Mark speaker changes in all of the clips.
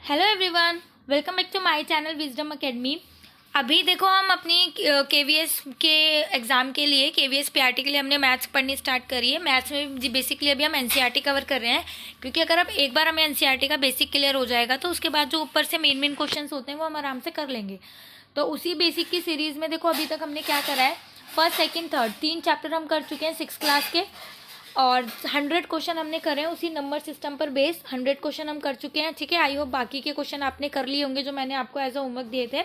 Speaker 1: Hello everyone, welcome back to my channel Wisdom Academy. अभी देखो हम अपनी केवीएस के एग्ज़ाम के लिए केवीएस पीआरटी के लिए हमने मैथ्स पढ़नी स्टार्ट करी है। मैथ्स में जी बेसिकली अभी हम एनसीईआरटी कवर कर रहे हैं, क्योंकि अगर अब एक बार हमें एनसीईआरटी का बेसिक क्लियर हो जाएगा तो उसके बाद जो ऊपर से मेन क्वेश्चंस होते हैं वो हम आराम से कर लेंगे। तो उसी बेसिक की सीरीज़ में देखो अभी तक हमने क्या करा है, फर्स्ट सेकेंड थर्ड 3 चैप्टर हम कर चुके हैं 6 क्लास के, और 100 क्वेश्चन हमने करे हैं उसी नंबर सिस्टम पर बेस 100 क्वेश्चन हम कर चुके हैं। ठीक है, आई होप बाकी के क्वेश्चन आपने कर लिए होंगे जो मैंने आपको एज अ होमवर्क दिए थे।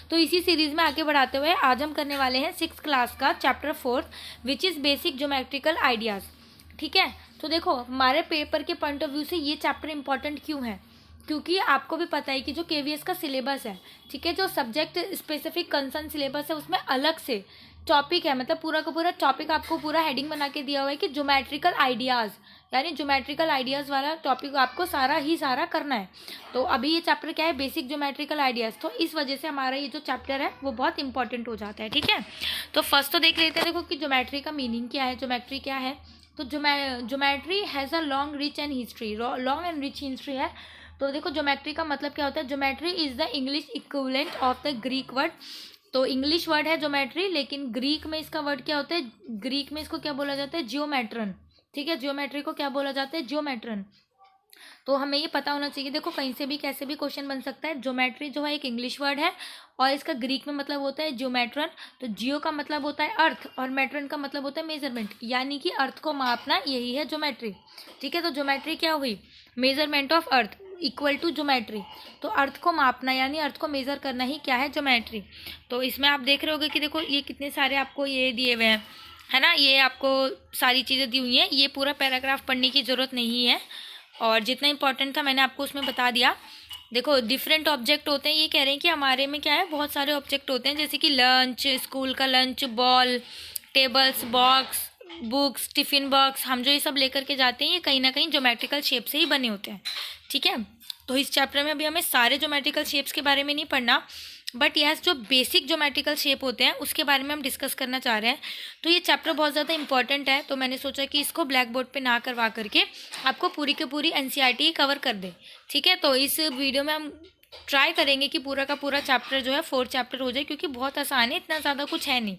Speaker 1: तो इसी सीरीज में आगे बढ़ाते हुए आज हम करने वाले हैं 6 क्लास का chapter 4 which is basic geometrical ideas. ठीक है, तो देखो हमारे पेपर के पॉइंट ऑफ व्यू से ये चैप्टर इंपॉर्टेंट क्यों है, क्योंकि आपको भी पता है कि जो केवीएस का सिलेबस है, ठीक है, जो सब्जेक्ट स्पेसिफिक कंसर्न सिलेबस है उसमें अलग से टॉपिक है, मतलब पूरा का पूरा टॉपिक आपको पूरा हेडिंग बना के दिया हुआ है कि ज्योमेट्रिकल आइडियाज़, यानी ज्योमेट्रिकल आइडियाज़ वाला टॉपिक आपको सारा करना है। तो अभी ये चैप्टर क्या है, बेसिक ज्योमेट्रिकल आइडियाज़, तो इस वजह से हमारा ये जो चैप्टर है वो बहुत इंपॉर्टेंट हो जाता है। ठीक है, तो फर्स्ट तो देख लेते हैं देखो कि ज्योमेट्री का मीनिंग क्या है, ज्योमेट्री क्या है। तो geometry has a long rich and history, long and rich history है। तो देखो ज्योमेट्री का मतलब क्या होता है, geometry is the English equivalent of the Greek word. तो इंग्लिश वर्ड है ज्योमेट्री, लेकिन ग्रीक में इसका वर्ड क्या होता है, ग्रीक में इसको क्या बोला जाता है, जियोमेट्रन। ठीक है, जियोमेट्री को क्या बोला जाता है, जियोमेट्रन। तो हमें ये पता होना चाहिए, देखो कहीं से भी कैसे भी क्वेश्चन बन सकता है। ज्योमेट्री जो है एक इंग्लिश वर्ड है और इसका ग्रीक में मतलब होता है जियोमेट्रन। तो जियो का मतलब होता है अर्थ और मेट्रन का मतलब होता है मेजरमेंट, यानी कि अर्थ को मापना, यही है ज्योमेट्री। ठीक है, तो ज्योमेट्री क्या हुई, measurement of earth equal to geometry. तो अर्थ को मापना यानी अर्थ को मेज़र करना ही क्या है, ज्योमेट्री। तो इसमें आप देख रहे होगे कि देखो ये कितने सारे आपको ये दिए हुए हैं, है ना, ये आपको सारी चीज़ें दी हुई हैं। ये पूरा पैराग्राफ पढ़ने की ज़रूरत नहीं है, और जितना इंपॉर्टेंट था मैंने आपको उसमें बता दिया। देखो डिफरेंट ऑब्जेक्ट होते हैं, ये कह रहे हैं कि हमारे में क्या है, बहुत सारे ऑब्जेक्ट होते हैं, जैसे कि लंच, स्कूल का lunch, ball, tables, box, books, tiffin box, हम जो ये सब लेकर के जाते हैं ये कहीं ना कहीं ज्योमेट्रिकल शेप से ही बने होते हैं। ठीक है, तो इस चैप्टर में अभी हमें सारे ज्योमेट्रिकल शेप्स के बारे में नहीं पढ़ना, बट यस जो बेसिक ज्योमेट्रिकल शेप होते हैं उसके बारे में हम डिस्कस करना चाह रहे हैं। तो ये चैप्टर बहुत ज़्यादा इंपॉर्टेंट है, तो मैंने सोचा कि इसको ब्लैक बोर्ड पे ना करवा करके आपको पूरी की पूरी एनसीईआरटी कवर कर दे। ठीक है, तो इस वीडियो में हम ट्राई करेंगे कि पूरा का पूरा चैप्टर जो है 4 चैप्टर हो जाए, क्योंकि बहुत आसान है, इतना ज़्यादा कुछ है नहीं,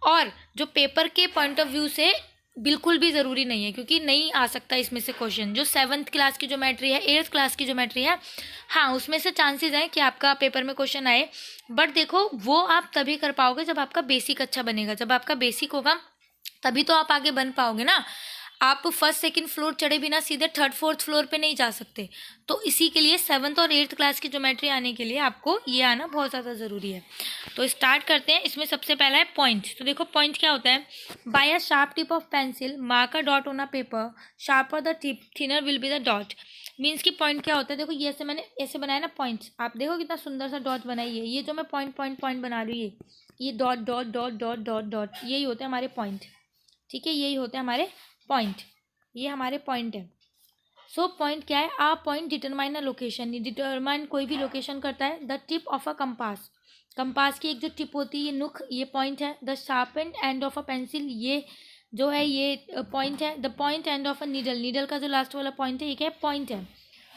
Speaker 1: और जो पेपर के पॉइंट ऑफ व्यू से बिल्कुल भी ज़रूरी नहीं है, क्योंकि नहीं आ सकता इसमें से क्वेश्चन। जो 7th क्लास की ज्योमेट्री है, 8th क्लास की ज्योमेट्री है, हाँ उसमें से चांसेस हैं कि आपका पेपर में क्वेश्चन आए, बट देखो वो आप तभी कर पाओगे जब आपका बेसिक अच्छा बनेगा। जब आपका बेसिक होगा तभी तो आप आगे बन पाओगे ना। आप फर्स्ट सेकंड फ्लोर चढ़े बिना सीधे थर्ड फोर्थ फ्लोर पे नहीं जा सकते। तो इसी के लिए 7th और 8th क्लास की ज्योमेट्री आने के लिए आपको ये आना बहुत ज़्यादा ज़रूरी है। तो स्टार्ट करते हैं। इसमें सबसे पहला है पॉइंट। तो देखो पॉइंट क्या होता है, by a sharp tip of pencil mark a dot on a paper, sharper the tip thinner will be the dot. Means की पॉइंट क्या होता है, देखो ये ऐसे मैंने ऐसे बनाया ना पॉइंट्स, आप देखो कितना सुंदर सा डॉट बनाई है। ये जो मैं पॉइंट पॉइंट पॉइंट बना रही हूँ, ये dot dot dot dot dot dot, यही होते हैं हमारे पॉइंट। ठीक है, यही होते हैं हमारे पॉइंट, ये हमारे पॉइंट है। सो पॉइंट क्या है, आ point determine a location, determine कोई भी लोकेशन करता है। The tip of a compass, compass की एक जो टिप होती है ये नुक, ये पॉइंट है। The sharpened end of a pencil, ये जो है ये पॉइंट है। The point end of a needle, needle का जो लास्ट वाला पॉइंट है ये क्या है, पॉइंट है।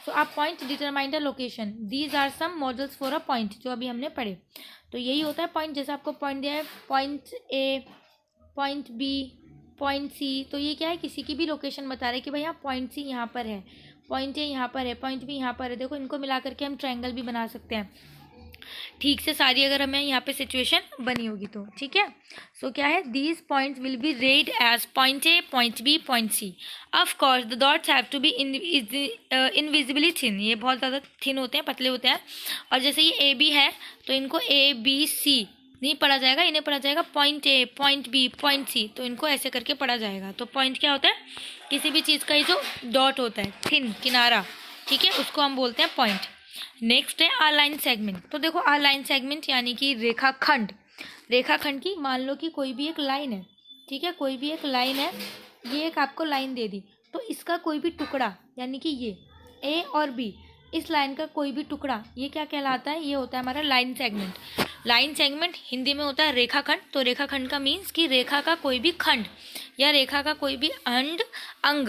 Speaker 1: सो आप point determine the location, these are some models for a point, जो अभी हमने पढ़े। तो यही होता है पॉइंट, जैसे आपको पॉइंट दिया है, point A, point B, point C. तो ये क्या है, किसी की भी लोकेशन बता रहे हैं कि भाई यहाँ पॉइंट सी यहाँ पर है, पॉइंट ए यहाँ पर है, पॉइंट बी यहाँ पर है। देखो इनको मिला करके हम ट्रायंगल भी बना सकते हैं ठीक से सारी, अगर हमें यहाँ पे सिचुएशन बनी होगी तो। ठीक है, सो क्या है, these points will be read as point A, point B, point C. Of course the dots have to be invisibly thin, ये बहुत ज़्यादा थिन होते हैं, पतले होते हैं। और जैसे ये ए बी है तो इनको ए बी सी नहीं पढ़ा जाएगा, इन्हें पढ़ा जाएगा point A, point B, point C. तो इनको ऐसे करके पढ़ा जाएगा। तो पॉइंट क्या होता है, किसी भी चीज़ का ये जो डॉट होता है, थिन किनारा, ठीक है, उसको हम बोलते हैं पॉइंट। नेक्स्ट है आ लाइन सेगमेंट। तो देखो आ लाइन सेगमेंट यानी कि रेखाखंड, रेखाखंड की मान लो कि कोई भी एक लाइन है, ठीक है, कोई भी एक लाइन है, ये एक आपको लाइन दे दी, तो इसका कोई भी टुकड़ा यानी कि ये ए और बी, इस लाइन का कोई भी टुकड़ा, ये क्या कहलाता है, ये होता है हमारा line segment. Line segment Hindi में होता है रेखाखंड। तो रेखाखंड का मीन्स कि रेखा का कोई भी खंड या रेखा का कोई भी अंड अंग,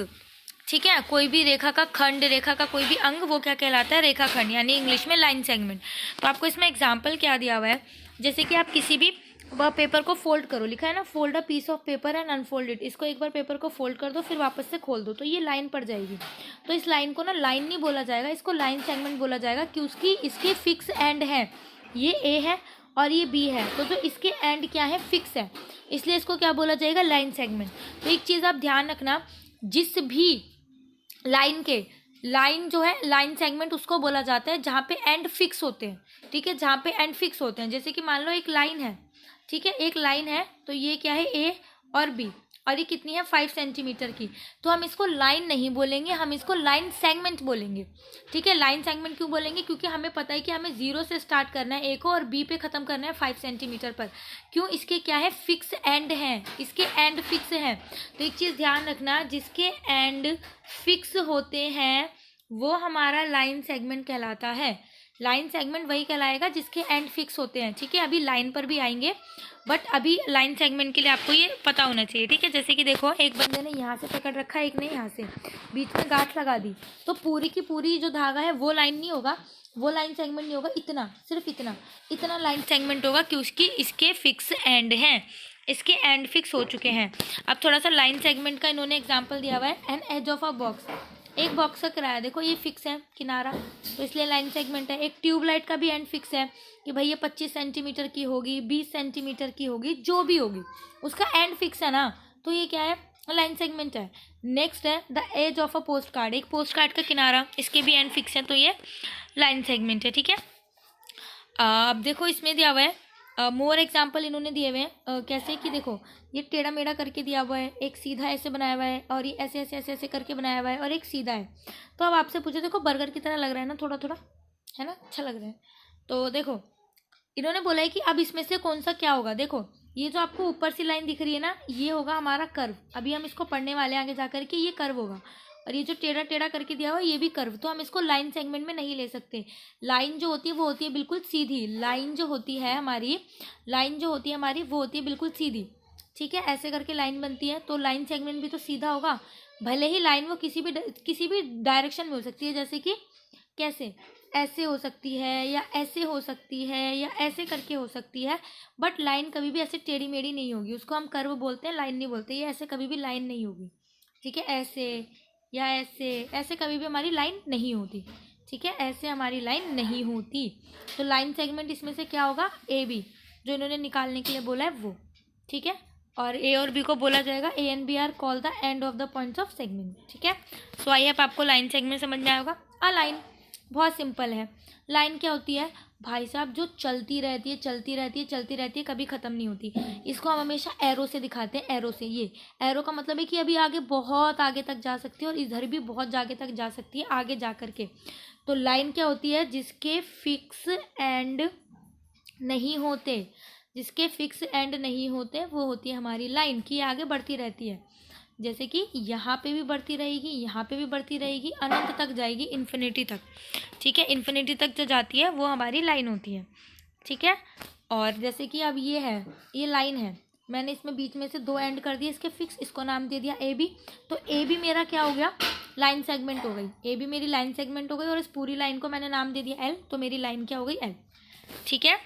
Speaker 1: ठीक है, कोई भी रेखा का खंड, रेखा का कोई भी अंग, वो क्या कहलाता है, रेखाखंड, यानी इंग्लिश में लाइन सेगमेंट। तो आपको इसमें एग्जाम्पल क्या दिया हुआ है, जैसे कि आप किसी भी पेपर को फोल्ड करो, लिखा है ना, fold a piece of paper and unfold it. इसको एक बार पेपर को फोल्ड कर दो, फिर वापस से खोल दो, तो ये लाइन पड़ जाएगी। तो इस लाइन को ना लाइन नहीं बोला जाएगा, इसको लाइन सेगमेंट बोला जाएगा, क्योंकि इसके फिक्स एंड है, ये ए है और ये बी है, तो जो इसके एंड क्या है, फिक्स है, इसलिए इसको क्या बोला जाएगा, लाइन सेगमेंट। तो एक चीज़ आप ध्यान रखना, जिस भी लाइन के, लाइन जो है लाइन सेगमेंट उसको बोला जाता है जहाँ पे एंड फिक्स होते हैं। ठीक है, जहाँ पे एंड फिक्स होते हैं, जैसे कि मान लो एक लाइन है, ठीक है, एक लाइन है, तो ये क्या है, ए और बी, और ये कितनी है, 5 सेंटीमीटर की, तो हम इसको लाइन नहीं बोलेंगे, हम इसको लाइन सेगमेंट बोलेंगे। ठीक है, लाइन सेगमेंट क्यों बोलेंगे, क्योंकि हमें पता है कि हमें 0 से स्टार्ट करना है ए को, और बी पे ख़त्म करना है 5 सेंटीमीटर पर। क्यों, इसके क्या है, फिक्स एंड हैं, इसके एंड फिक्स हैं। तो एक चीज़ ध्यान रखना, जिसके एंड फिक्स होते हैं वो हमारा लाइन सेगमेंट कहलाता है। लाइन सेगमेंट वही कहलाएगा जिसके एंड फिक्स होते हैं। ठीक है, अभी लाइन पर भी आएंगे, बट अभी लाइन सेगमेंट के लिए आपको ये पता होना चाहिए। ठीक है, जैसे कि देखो, एक बंदे ने यहाँ से पकड़ रखा है, एक ने यहाँ से, बीच में गांठ लगा दी, तो पूरी की पूरी जो धागा है वो लाइन नहीं होगा, वो लाइन सेगमेंट नहीं होगा, इतना, सिर्फ इतना इतना लाइन सेगमेंट होगा, क्योंकि इसके फिक्स एंड हैं, इसके एंड फिक्स हो चुके हैं। अब थोड़ा सा लाइन सेगमेंट का इन्होंने एग्जाम्पल दिया हुआ है, an edge of a box, एक बॉक्स का किराया, देखो ये फिक्स है किनारा, तो इसलिए लाइन सेगमेंट है। एक ट्यूबलाइट का भी एंड फिक्स है कि भाई ये 25 सेंटीमीटर की होगी, 20 सेंटीमीटर की होगी, जो भी होगी उसका एंड फिक्स है ना, तो ये क्या है, लाइन सेगमेंट है। नेक्स्ट है the edge of a post card, एक पोस्ट कार्ड का किनारा, इसके भी एंड फिक्स है, तो ये लाइन सेगमेंट है। ठीक है, अब देखो इसमें दिया हुआ है मोर एग्जाम्पल इन्होंने दिए हुए हैं, कैसे कि देखो, ये टेढ़ा मेढ़ा करके दिया हुआ है, एक सीधा ऐसे बनाया हुआ है, और ये ऐसे ऐसे ऐसे ऐसे करके बनाया हुआ है, और एक सीधा है। तो अब आपसे पूछो, देखो बर्गर की तरह लग रहा है ना, थोड़ा थोड़ा, है ना, अच्छा लग रहा है। तो देखो इन्होंने बोला है कि अब इसमें से कौन सा क्या होगा। देखो ये जो आपको ऊपर सी लाइन दिख रही है ना, ये होगा हमारा कर्व, अभी हम इसको पढ़ने वाले हैं आगे जाकर के, ये कर्व होगा। और ये जो टेढ़ा टेढ़ा करके दिया हुआ है, ये भी कर्व, तो हम इसको लाइन सेगमेंट में नहीं ले सकते। लाइन जो होती है वो होती है बिल्कुल सीधी, लाइन जो होती है हमारी, लाइन जो होती है हमारी वो होती है बिल्कुल सीधी। ठीक है, ऐसे करके लाइन बनती है, तो लाइन सेगमेंट भी तो सीधा होगा, भले ही लाइन वो किसी भी डायरेक्शन में हो सकती है, जैसे कि कैसे, ऐसे हो सकती है, या ऐसे हो सकती है, या ऐसे करके हो सकती है, बट लाइन कभी भी ऐसे टेढ़ी मेढ़ी नहीं होगी, उसको हम कर्व बोलते हैं, लाइन नहीं बोलते। ये ऐसे कभी भी लाइन नहीं होगी। ठीक है, ऐसे या ऐसे, ऐसे कभी भी हमारी लाइन नहीं होती। ठीक है, ऐसे हमारी लाइन नहीं होती। तो लाइन सेगमेंट इसमें से क्या होगा, ए बी, जो इन्होंने निकालने के लिए बोला है वो। ठीक है, और ए और बी को बोला जाएगा, A and B are call the end of the points of segment. ठीक है, सो आई होप आपको लाइन सेगमेंट समझ में आएगा। अ लाइन बहुत सिंपल है। लाइन क्या होती है भाई साहब, जो चलती रहती है, चलती रहती है, चलती रहती है, कभी ख़त्म नहीं होती। इसको हम हमेशा एरो से दिखाते हैं, एरो से। ये एरो का मतलब है कि अभी आगे बहुत आगे तक जा सकती है, और इधर भी बहुत आगे तक जा सकती है, आगे जा कर के। तो लाइन क्या होती है, जिसके फिक्स एंड नहीं होते, जिसके फिक्स एंड नहीं होते, वो होती है हमारी लाइन, की आगे बढ़ती रहती है। जैसे कि यहाँ पे भी बढ़ती रहेगी, यहाँ पे भी बढ़ती रहेगी, अनंत तक जाएगी, इन्फिनिटी तक। ठीक है, इन्फिनिटी तक जो जाती है वो हमारी लाइन होती है। ठीक है, और जैसे कि अब ये है, ये लाइन है, मैंने इसमें बीच में से 2 एंड कर दिए इसके फिक्स, इसको नाम दे दिया ए बी। तो ए बी मेरा क्या हो गया, लाइन सेगमेंट हो गई, ए बी मेरी लाइन सेगमेंट हो गई, और इस पूरी लाइन को मैंने नाम दे दिया एल, तो मेरी लाइन क्या हो गई, एल। ठीक है,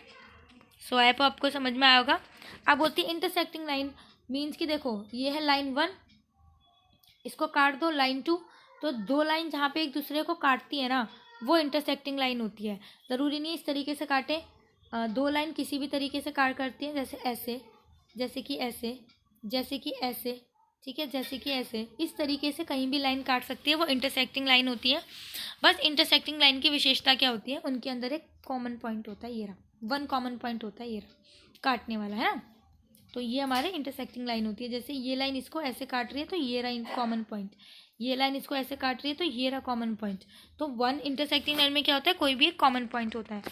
Speaker 1: सो ऐप आपको समझ में आया होगा। अब होती है इंटरसेक्टिंग लाइन, मीन्स कि देखो ये है लाइन 1, इसको काट दो, लाइन 2, तो 2 लाइन जहाँ पे एक दूसरे को काटती है ना, वो इंटरसेक्टिंग लाइन होती है। ज़रूरी नहीं इस तरीके से काटें, 2 लाइन किसी भी तरीके से काट करती हैं, जैसे ऐसे, जैसे कि ऐसे, जैसे कि ऐसे। ठीक है, जैसे कि ऐसे, इस तरीके से कहीं भी लाइन काट सकती है, वो इंटरसेक्टिंग लाइन होती है। बस इंटरसेक्टिंग लाइन की विशेषता क्या होती है, उनके अंदर एक कॉमन पॉइंट होता है, ये रहा, 1 कॉमन पॉइंट होता है, ये रहा काटने वाला, है ना। तो ये हमारे इंटरसेक्टिंग लाइन होती है। जैसे ये लाइन इसको ऐसे काट रही है, तो ये रहा कॉमन पॉइंट, ये लाइन इसको ऐसे काट रही है, तो ये रहा कॉमन पॉइंट। तो 1 इंटरसेक्टिंग लाइन में क्या होता है, कोई भी एक कॉमन पॉइंट होता है।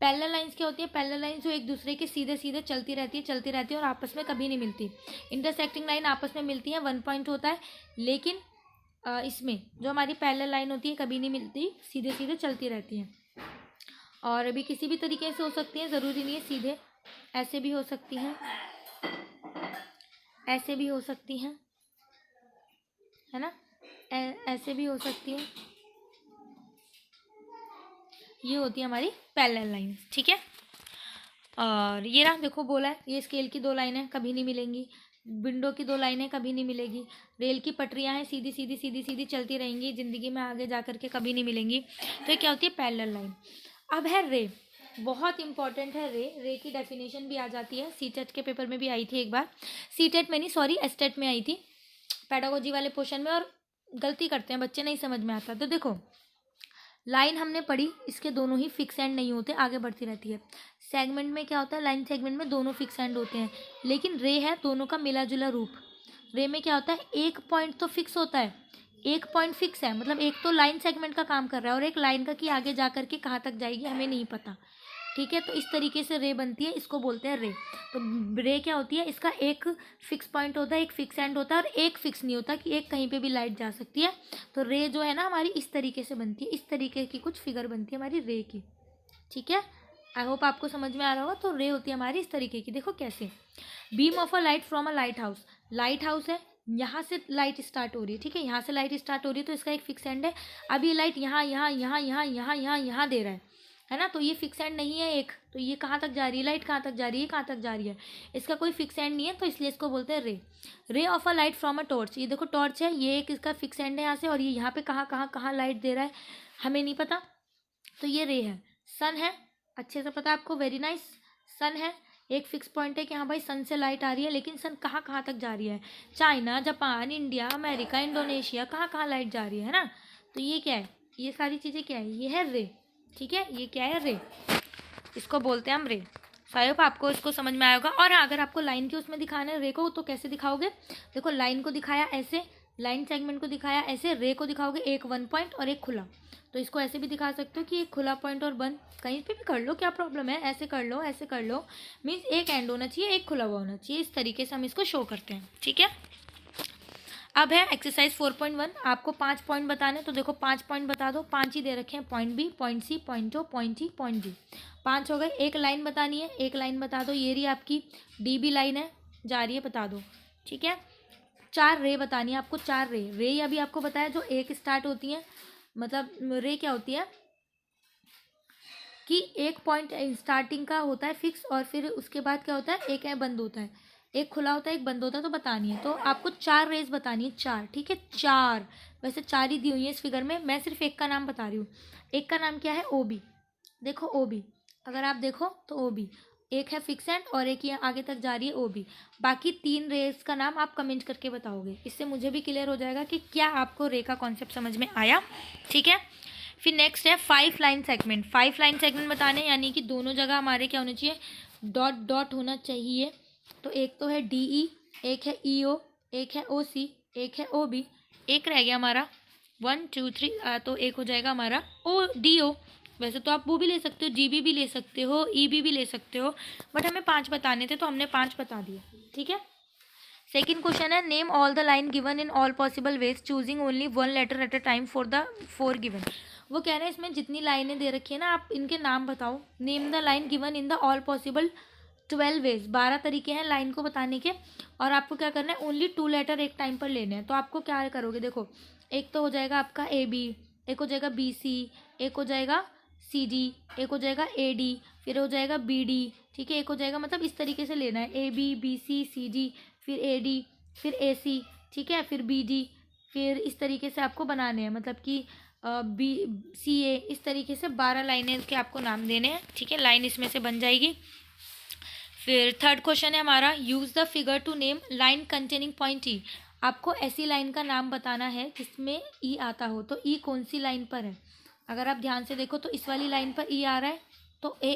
Speaker 1: पैरेलल लाइंस क्या होती है, पैरेलल लाइन जो एक दूसरे के सीधे सीधे चलती रहती है, चलती रहती है, और आपस में कभी नहीं मिलती। इंटरसेक्टिंग लाइन आपस में मिलती है, 1 पॉइंट होता है, लेकिन इसमें जो हमारी पैरेलल लाइन होती है कभी नहीं मिलती, सीधे सीधे चलती रहती है। और अभी किसी भी तरीके से हो सकती है, ज़रूरी नहीं है सीधे, ऐसे भी हो सकती हैं, ऐसे भी हो सकती हैं, है ना। ऐसे भी हो सकती है, ये होती है हमारी पैरेलल लाइंस, ठीक है। और ये रहा, देखो बोला है ये स्केल की 2 लाइनें कभी नहीं मिलेंगी, विंडो की 2 लाइनें कभी नहीं मिलेगी, रेल की पटरियां हैं सीधी सीधी सीधी सीधी चलती रहेंगी ज़िंदगी में, आगे जा करके कभी नहीं मिलेंगी। तो ये क्या होती है, पैरेलल लाइन। अब है रे, बहुत इंपॉर्टेंट है रे। रे की डेफिनेशन भी आ जाती है, सीटेट के पेपर में भी आई थी एक बार, सीटेट में नहीं सॉरी एस्टेट में आई थी, पेडागोजी वाले पोर्शन में। और गलती करते हैं बच्चे, नहीं समझ में आता। तो देखो लाइन हमने पढ़ी, इसके दोनों ही फिक्स एंड नहीं होते, आगे बढ़ती रहती है। सेगमेंट में क्या होता है, लाइन सेगमेंट में दोनों फिक्स एंड होते हैं, लेकिन रे है दोनों का मिला जुला रूप। रे में क्या होता है, एक पॉइंट तो फिक्स होता है, एक पॉइंट फिक्स है, मतलब एक तो लाइन सेगमेंट का काम कर रहा है और एक लाइन का कि आगे जा करके कहाँ तक जाएगी हमें नहीं पता, ठीक है। तो इस तरीके से रे बनती है, इसको बोलते हैं रे। तो रे क्या होती है, इसका एक फिक्स पॉइंट होता है, एक फिक्स एंड होता है, और एक फिक्स नहीं होता कि एक कहीं पे भी लाइट जा सकती है। तो रे जो है ना हमारी इस तरीके से बनती है, इस तरीके की कुछ फिगर बनती है हमारी रे की, ठीक है। आई होप आपको समझ में आ रहा होगा। तो रे होती है हमारी इस तरीके की, देखो कैसे। Beam of a light from a light house, light house है, यहाँ से लाइट स्टार्ट हो रही है, ठीक है, यहाँ से लाइट स्टार्ट हो रही है, तो इसका एक फिक्स एंड है। अब ये लाइट यहाँ यहाँ यहाँ यहाँ यहाँ यहाँ यहाँ दे रहा है ना, तो ये फिक्स एंड नहीं है एक, तो ये कहाँ तक जा रही है, लाइट कहाँ तक जा रही है, कहाँ तक जा रही है, इसका कोई फिक्स एंड नहीं है, तो इसलिए इसको बोलते हैं रे। Ray of a light from a torch, ये देखो टॉर्च है, ये एक इसका फिक्स एंड है यहाँ से, और ये यहाँ पे कहाँ कहाँ कहाँ लाइट दे रहा है हमें नहीं पता, तो ये रे है। सन है, अच्छे से पता है आपको, वेरी नाइस। सन है, एक फिक्स पॉइंट है कि हाँ भाई सन से लाइट आ रही है, लेकिन सन कहाँ कहाँ तक जा रही है, China, Japan, India, America, Indonesia, कहाँ कहाँ लाइट जा रही है ना। तो ये क्या है, ये सारी चीज़ें क्या है, ये है रे, ठीक है, ये क्या है, रे, इसको बोलते हैं हम रे। आई होप आपको इसको समझ में आया होगा। और अगर आपको लाइन के उसमें दिखाना है रे को, तो कैसे दिखाओगे, देखो लाइन को दिखाया ऐसे, लाइन सेगमेंट को दिखाया ऐसे, रे को दिखाओगे एक 1 पॉइंट और एक खुला, तो इसको ऐसे भी दिखा सकते हो कि एक खुला पॉइंट और बंद, कहीं पे भी कर लो, क्या प्रॉब्लम है, ऐसे कर लो, ऐसे कर लो, मीन्स एक एंड होना चाहिए, एक खुला हुआ होना चाहिए, इस तरीके से हम इसको शो करते हैं, ठीक है। अब है एक्सरसाइज 4.1, आपको 5 पॉइंट बताने, तो देखो 5 पॉइंट बता दो, 5 ही दे रखे हैं, point B, point C, point O, point E, point D, 5 हो गए। एक लाइन बतानी है, एक लाइन बता दो, ये रही आपकी डी बी लाइन है, जा रही है, बता दो, ठीक है। 4 रे बतानी है आपको, 4 रे, रे अभी आपको बताया जो एक स्टार्ट होती है, मतलब रे क्या होती है कि एक पॉइंट स्टार्टिंग का होता है फिक्स, और फिर उसके बाद क्या होता है, एक है बंद होता है, एक खुला होता है, एक बंद होता है, तो बतानी है। तो आपको 4 रेज बतानी है, 4, ठीक है, 4, वैसे 4 ही दी हुई है इस फिगर में, मैं सिर्फ एक का नाम बता रही हूँ। एक का नाम क्या है, ओ बी, देखो ओ बी, अगर आप देखो तो ओ बी एक है फिक्स एंड, और एक ये आगे तक जा रही है ओ बी। बाकी 3 रेज का नाम आप कमेंट करके बताओगे, इससे मुझे भी क्लियर हो जाएगा कि क्या आपको रे का कॉन्सेप्ट समझ में आया, ठीक है। फिर नेक्स्ट है 5 लाइन सेगमेंट, 5 लाइन सेगमेंट बताने, यानी कि दोनों जगह हमारे क्या होने चाहिए, डॉट डॉट होना चाहिए। तो एक तो है डी ई, एक है ई ओ, एक है ओ सी, एक है ओ बी, एक रह गया हमारा 1 2 3, तो एक हो जाएगा हमारा ओ डी ओ। वैसे तो आप वो भी ले सकते हो, जी बी भी ले सकते हो, ई बी भी ले सकते हो, बट हमें 5 बताने थे तो हमने 5 बता दिए, ठीक है। सेकेंड क्वेश्चन है, name all the line given in all possible ways choosing only 1 letter at a time for the 4 given. वो कह रहे हैं इसमें जितनी लाइनें दे रखी है ना, आप इनके नाम बताओ। Name the line given in the all possible 12 ways, 12 तरीके हैं लाइन को बताने के, और आपको क्या करना है, ओनली 2 लेटर एक टाइम पर लेने हैं। तो आपको क्या करोगे, देखो एक तो हो जाएगा आपका ए बी, एक हो जाएगा बी सी, एक हो जाएगा सी डी, एक हो जाएगा ए डी, फिर हो जाएगा बी डी, ठीक है, एक हो जाएगा, मतलब इस तरीके से लेना है, A B B C C D, फिर ए डी, फिर ए सी, ठीक है, फिर बी डी, फिर इस तरीके से आपको बनाने हैं, मतलब कि बी सी ए, इस तरीके से 12 लाइनें के आपको नाम देने हैं, ठीक है, लाइन इसमें से बन जाएगी। फिर थर्ड क्वेश्चन है हमारा, use the figure to name line containing point E. आपको ऐसी लाइन का नाम बताना है जिसमें ई आता हो, तो ई कौन सी लाइन पर है। अगर आप ध्यान से देखो तो इस वाली लाइन पर ई आ रहा है, तो ए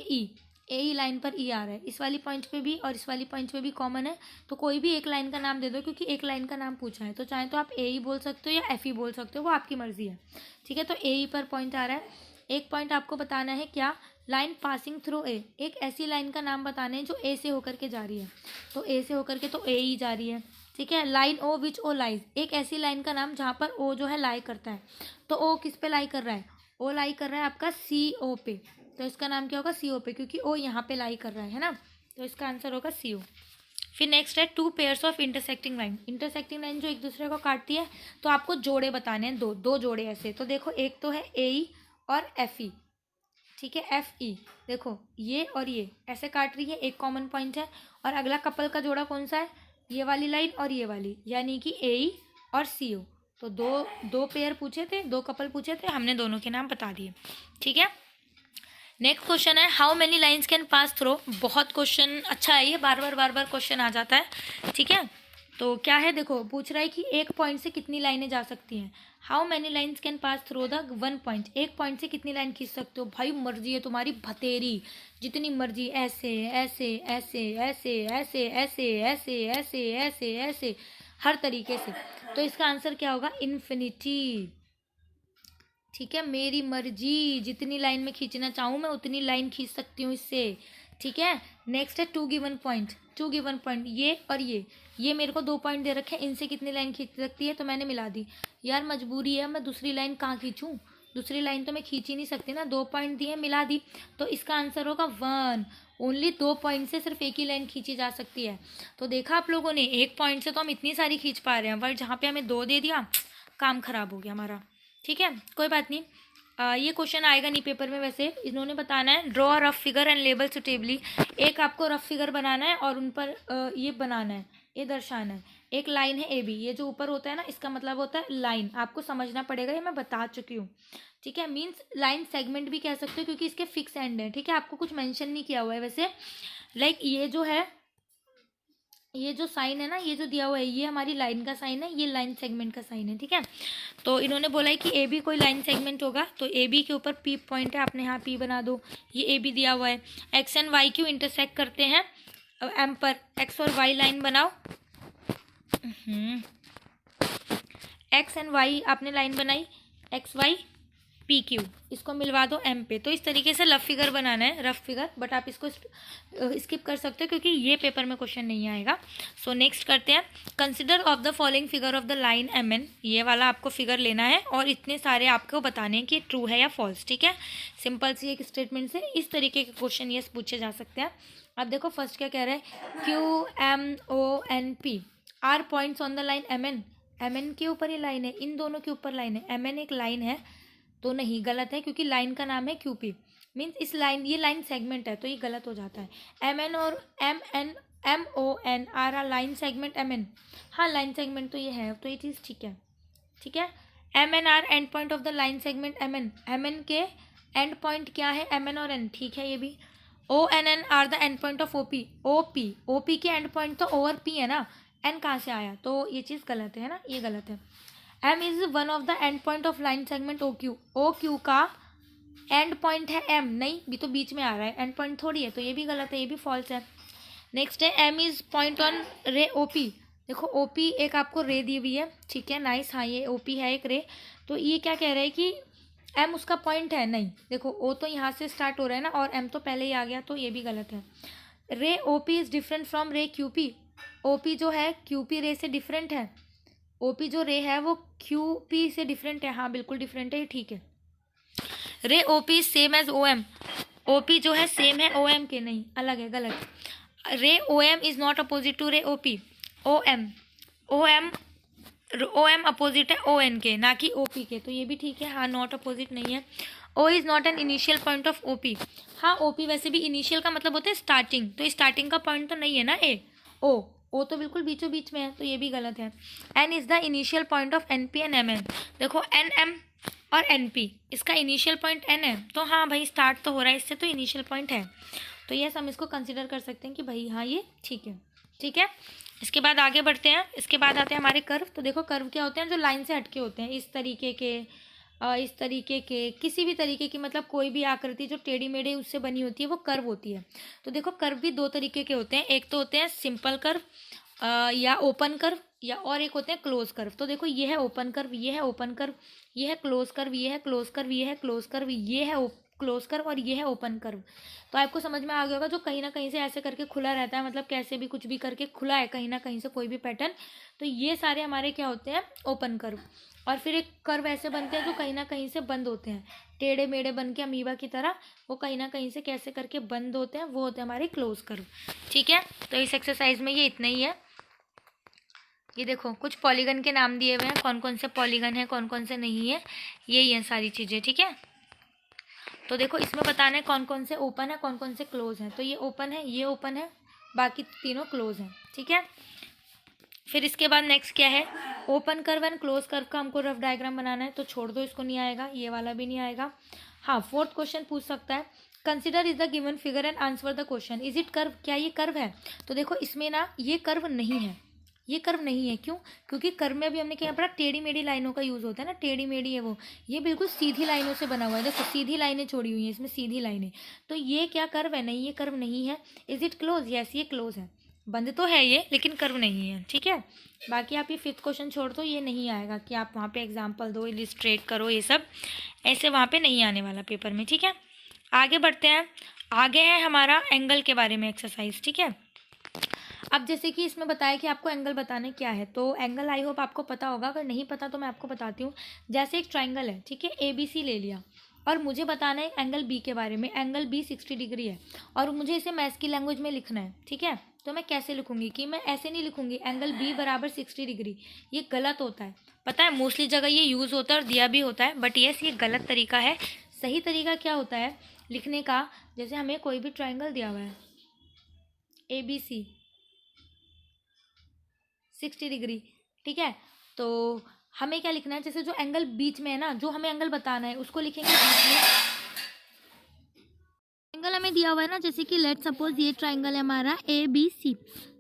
Speaker 1: ई लाइन पर ई आ रहा है, इस वाली पॉइंट पे भी और इस वाली पॉइंट पे भी कॉमन है, तो कोई भी एक लाइन का नाम दे दो, क्योंकि एक लाइन का नाम पूछा है, तो चाहे तो आप ए ई बोल सकते हो या एफ ई बोल सकते हो, वो आपकी मर्जी है, ठीक है। तो ए ई पर पॉइंट आ रहा है। एक पॉइंट आपको बताना है क्या, लाइन पासिंग थ्रू ए, एक ऐसी लाइन का नाम बताना है जो ए से होकर के जा रही है, तो ए से होकर के तो ए ही जा रही है, ठीक है। लाइन ओ विच ओ लाइज, एक ऐसी लाइन का नाम जहाँ पर ओ जो है लाई करता है, तो ओ किस पे लाई कर रहा है, ओ लाई कर रहा है आपका सी ओ पे, तो इसका नाम क्या होगा, सी ओ पे, क्योंकि ओ यहाँ पे लाई कर रहा है ना, तो इसका आंसर होगा सी ओ, फिर नेक्स्ट है two pairs of intersecting line. Intersecting line जो एक दूसरे को काटती है, तो आपको जोड़े बताने हैं, दो दो जोड़े ऐसे। तो देखो एक तो है ए और एफ ई, ठीक है, एफ ई। देखो ये और ये ऐसे काट रही है, एक कॉमन पॉइंट है। और अगला कपल का जोड़ा कौन सा है, ये वाली लाइन और ये वाली, यानी कि ए ई और सी ओ। तो दो दो पेयर पूछे थे, दो कपल पूछे थे, हमने दोनों के नाम बता दिए, ठीक है। नेक्स्ट क्वेश्चन है how many lines can pass through. बहुत क्वेश्चन अच्छा है ये, बार बार क्वेश्चन आ जाता है, ठीक है। तो क्या है, देखो पूछ रहा है कि एक पॉइंट से कितनी लाइनें जा सकती हैं। How many lines can pass through the one point. एक पॉइंट से कितनी लाइन खींच सकते हो, भाई मर्जी है तुम्हारी भतेरी, जितनी मर्जी, ऐसे ऐसे ऐसे ऐसे ऐसे ऐसे ऐसे ऐसे ऐसे ऐसे हर तरीके से। तो इसका आंसर क्या होगा, इन्फिनिटी, ठीक है। मेरी मर्जी, जितनी लाइन में खींचना चाहूँ मैं उतनी लाइन खींच सकती हूँ इससे, ठीक है। नेक्स्ट है two given point. Two given point ये और ये मेरे को 2 पॉइंट दे रखे हैं, इनसे कितनी लाइन खींच सकती है, तो मैंने मिला दी। यार मजबूरी है, मैं दूसरी लाइन कहाँ खींचूँ, दूसरी लाइन तो मैं खींच ही नहीं सकती ना, 2 पॉइंट दिए मिला दी। तो इसका आंसर होगा 1। ओनली 2 पॉइंट से सिर्फ एक ही लाइन खींची जा सकती है। तो देखा आप लोगों ने, एक पॉइंट से तो हम इतनी सारी खींच पा रहे हैं, बट जहाँ पे हमें 2 दे दिया, काम खराब हो गया हमारा, ठीक है। कोई बात नहीं, ये क्वेश्चन आएगा नहीं पेपर में। वैसे इन्होंने बताना है draw rough figure and label suitably. एक आपको रफ फिगर बनाना है और उन पर ये बनाना है, ये दर्शाना है। एक लाइन है ए बी, ये जो ऊपर होता है ना, इसका मतलब होता है लाइन, आपको समझना पड़ेगा, ये मैं बता चुकी हूँ, ठीक है। मीन्स लाइन सेगमेंट भी कह सकते हो, क्योंकि इसके फिक्स एंड है, ठीक है। आपको कुछ मेंशन नहीं किया हुआ है वैसे। लाइक ये जो है, ये जो साइन है ना, ये जो दिया हुआ है, ये हमारी लाइन का साइन है, ये लाइन सेगमेंट का साइन है, ठीक है। तो इन्होंने बोला है कि ए बी कोई लाइन सेगमेंट होगा, तो ए बी के ऊपर पी पॉइंट है, आपने यहाँ पी बना दो। ये ए बी दिया हुआ है, एक्स एंड वाई क्यों इंटरसेक्ट करते हैं एम पर, एक्स और वाई लाइन बनाओ। एक्स एंड वाई आपने लाइन बनाई, एक्स वाई पी क्यू, इसको मिलवा दो एम पे। तो इस तरीके से रफ फिगर बनाना है, रफ फिगर, बट आप इसको स्किप कर सकते हो क्योंकि ये पेपर में क्वेश्चन नहीं आएगा। सो नेक्स्ट करते हैं, consider of the following figure of the line M N. ये वाला आपको फिगर लेना है और इतने सारे आपको बताने हैं कि ट्रू है या फॉल्स, ठीक है। सिंपल सी एक स्टेटमेंट से इस तरीके के क्वेश्चन ये पूछे जा सकते हैं। अब देखो फर्स्ट क्या कह रहा है, Q M O N P R points on the line M N. M N के ऊपर ये लाइन है, इन दोनों के ऊपर लाइन है, एम एन एक लाइन है, तो नहीं, गलत है, क्योंकि लाइन का नाम है क्यूपी। मीन्स इस लाइन, ये लाइन सेगमेंट है, तो ये गलत हो जाता है। एम एन और M O N are are line segment M N, हाँ लाइन सेगमेंट तो ये है, तो ये चीज़ ठीक है, ठीक है। M N are end point of the line segment M N, M N के एंड पॉइंट क्या है, एम एन और एन, ठीक है ये भी। O N N are the end point of O P, O P के एंड पॉइंट तो ओ और पी है ना, एन कहाँ से आया, तो ये चीज़ गलत है ना, ये गलत है। M is one of the end point of line segment O Q का एंड पॉइंट है M, नहीं भी तो बीच में आ रहा है, एंड पॉइंट थोड़ी है, तो ये भी गलत है, ये भी फॉल्स है। नेक्स्ट है M इज पॉइंट ऑन रे OP। देखो OP एक आपको रे दी हुई है, ठीक है, नाइस, हाँ ये OP है एक रे। तो ये क्या कह रहा है कि M उसका पॉइंट है, नहीं, देखो O तो यहाँ से स्टार्ट हो रहा है ना, और M तो पहले ही आ गया, तो ये भी गलत है। रे OP इज डिफरेंट फ्रॉम रे QP। OP जो है QP रे से डिफरेंट है, ओपी जो रे है वो क्यूपी से डिफरेंट है, हाँ बिल्कुल डिफरेंट है, ठीक है। Ray OP same as O M, OP जो है सेम है ओ एम के, नहीं अलग है, गलत। Ray O M is not opposite to ray OP, O M opposite है ओ एन के, ना कि ओ पी के, तो ये भी ठीक है, हाँ नॉट अपोजिट नहीं है। O is not an initial point of O P, हाँ ओ पी वैसे भी इनिशियल का मतलब होता है स्टार्टिंग, तो स्टार्टिंग का पॉइंट तो नहीं है ना ए, ओ तो बिल्कुल बीचों बीच में है, तो ये भी गलत है। N is the initial point of N P and M N. देखो एन एम और एन पी, इसका इनिशियल पॉइंट एन है, तो हाँ भाई स्टार्ट तो हो रहा है इससे, तो इनिशियल पॉइंट है, तो यस हम इसको कंसिडर कर सकते हैं कि भाई हाँ ये ठीक है, ठीक है। इसके बाद आगे बढ़ते हैं, इसके बाद आते हैं हमारे कर्व। तो देखो कर्व क्या होते हैं, जो लाइन से हटके होते हैं, इस तरीके के किसी भी तरीके की, मतलब कोई भी आकृति जो टेढ़ी मेढ़ी उससे बनी होती है वो कर्व होती है। तो देखो कर्व भी 2 तरीके के होते हैं, एक तो होते हैं सिंपल कर्व या ओपन कर्व, या और एक होते हैं क्लोज कर्व। तो देखो ये है ओपन कर्व, ये है ओपन कर्व, ये है क्लोज कर्व, ये है क्लोज कर्व, ये है क्लोज कर्व, ये है क्लोज कर्व, और ये है ओपन कर्व। तो आपको समझ में आ गया होगा, जो कहीं ना कहीं से ऐसे करके खुला रहता है, मतलब कैसे भी कुछ भी करके खुला है कहीं ना कहीं से कोई भी पैटर्न, तो ये सारे हमारे क्या होते हैं, ओपन कर्व। और फिर एक कर्व ऐसे बनते हैं जो कहीं ना कहीं से बंद होते हैं, टेढ़े मेढ़े बन के अमीबा की तरह वो कहीं ना कहीं से कैसे करके बंद होते हैं, वो होते हैं हमारे क्लोज कर्व। ठीक है, तो इस एक्सरसाइज में ये इतना ही है। ये देखो कुछ पॉलीगन के नाम दिए हुए हैं, कौन कौन से पॉलीगन है कौन कौन से नहीं है, यही है सारी चीज़ें। ठीक है, तो देखो इसमें बताना है कौन कौन से ओपन है कौन कौन से क्लोज हैं। तो ये ओपन है, ये ओपन है, बाकी तीनों क्लोज हैं। ठीक है, फिर इसके बाद नेक्स्ट क्या है, open curve and close curve का हमको रफ डायग्राम बनाना है, तो छोड़ दो, इसको नहीं आएगा, ये वाला भी नहीं आएगा। हाँ, फोर्थ क्वेश्चन पूछ सकता है, consider is the given figure and answer the question, is it curve, क्या ये कर्व है। तो देखो इसमें ना ये कर्व नहीं है, ये कर्व नहीं है। क्यों? क्योंकि कर्व में अभी हमने क्या पढ़ा, टेढ़ी मेढ़ी लाइनों का यूज़ होता है ना, टेढ़ी मेढ़ी है वो, ये बिल्कुल सीधी लाइनों से बना हुआ है। देखो सीधी लाइनें छोड़ी हुई हैं इसमें, सीधी लाइनें, तो ये क्या कर्व है, नहीं ये कर्व नहीं है। इज इट क्लोज, यस ये क्लोज है, बंद तो है ये लेकिन कर्व नहीं है। ठीक है, बाकी आप ये फिफ्थ क्वेश्चन छोड़ दो, ये नहीं आएगा कि आप वहाँ पे एग्जाम्पल दो, इलिस्ट्रेट करो, ये सब ऐसे वहाँ पे नहीं आने वाला पेपर में। ठीक है, आगे बढ़ते हैं। आगे है हमारा एंगल के बारे में एक्सरसाइज। ठीक है, अब जैसे कि इसमें बताया कि आपको एंगल बताने क्या है, तो एंगल आई होप आपको पता होगा, अगर नहीं पता तो मैं आपको बताती हूँ। जैसे एक ट्राइंगल है, ठीक है, ABC ले लिया, और मुझे बताना है एंगल B के बारे में। एंगल B 60 डिग्री है और मुझे इसे मैथ्स की लैंग्वेज में लिखना है। ठीक है, तो मैं कैसे लिखूंगी कि मैं ऐसे नहीं लिखूंगी एंगल B बराबर 60 डिग्री, ये गलत होता है। पता है मोस्टली जगह ये यूज़ होता है और दिया भी होता है, बट यस ये गलत तरीका है। सही तरीका क्या होता है लिखने का, जैसे हमें कोई भी ट्राइंगल दिया हुआ है ABC 60 डिग्री, ठीक है, तो हमें क्या लिखना है, जैसे जो एंगल बीच में है ना, जो हमें एंगल बताना है उसको लिखेंगे बीच में। एंगल हमें दिया हुआ है ना, जैसे कि लेट सपोज ये ट्राइंगल है हमारा ABC,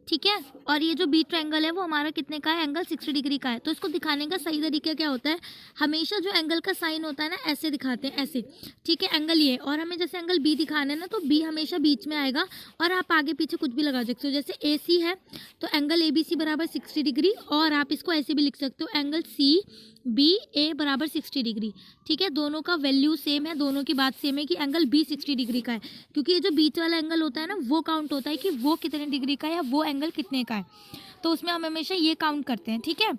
Speaker 1: ठीक है, और ये जो बी ट्राइंगल है वो हमारा कितने का है, एंगल 60 डिग्री का है। तो इसको दिखाने का सही तरीका क्या होता है, हमेशा जो एंगल का साइन होता है ना ऐसे दिखाते हैं, ऐसे। ठीक है, एंगल ये, और हमें जैसे एंगल बी दिखाना है ना, तो बी हमेशा बीच में आएगा, और आप आगे पीछे कुछ भी लगा सकते हो। जैसे AC है तो एंगल ABC बराबर 60 डिग्री, और आप इसको ऐसे भी लिख सकते हो एंगल CBA बराबर 60 डिग्री। ठीक है, दोनों का वैल्यू सेम है, दोनों की बात सेम है कि एंगल B 60 डिग्री का है, क्योंकि ये जो बीच वाला एंगल होता है ना वो काउंट होता है कि वो कितने डिग्री का है या वो एंगल कितने का है, तो उसमें हम हमेशा ये काउंट करते हैं। ठीक है,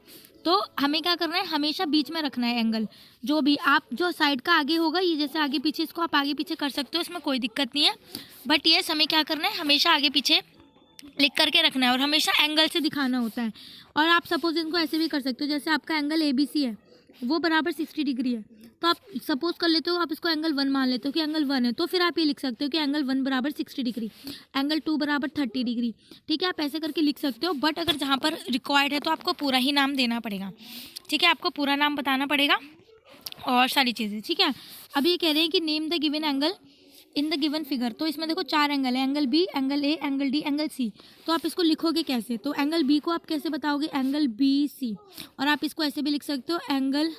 Speaker 1: तो हमें क्या करना है, हमेशा बीच में रखना है एंगल, जो भी आप जो साइड का आगे होगा, ये जैसे आगे पीछे, इसको आप आगे पीछे कर सकते हो, इसमें कोई दिक्कत नहीं है, बट ये हमें क्या करना है, हमेशा आगे पीछे लिख करके रखना है और हमेशा एंगल से दिखाना होता है। और आप सपोज इनको ऐसे भी कर सकते हो, जैसे आपका एंगल ABC है वो बराबर 60 डिग्री है, तो आप सपोज कर लेते हो, आप इसको एंगल 1 मान लेते हो कि एंगल 1 है, तो फिर आप ये लिख सकते हो कि एंगल 1 बराबर 60 डिग्री, एंगल 2 बराबर 30 डिग्री। ठीक है, आप ऐसे करके लिख सकते हो, बट अगर जहाँ पर रिक्वायर्ड है तो आपको पूरा ही नाम देना पड़ेगा। ठीक है, आपको पूरा नाम बताना पड़ेगा और सारी चीज़ें। ठीक है, अभी ये कह रहे हैं कि name the given angle in the given figure, तो इसमें देखो 4 एंगल है, angle B, angle A, angle D, angle C। तो आप इसको लिखोगे कैसे, तो एंगल B को आप कैसे बताओगे, एंगल BC, और आप इसको ऐसे भी लिख सकते हो एंगल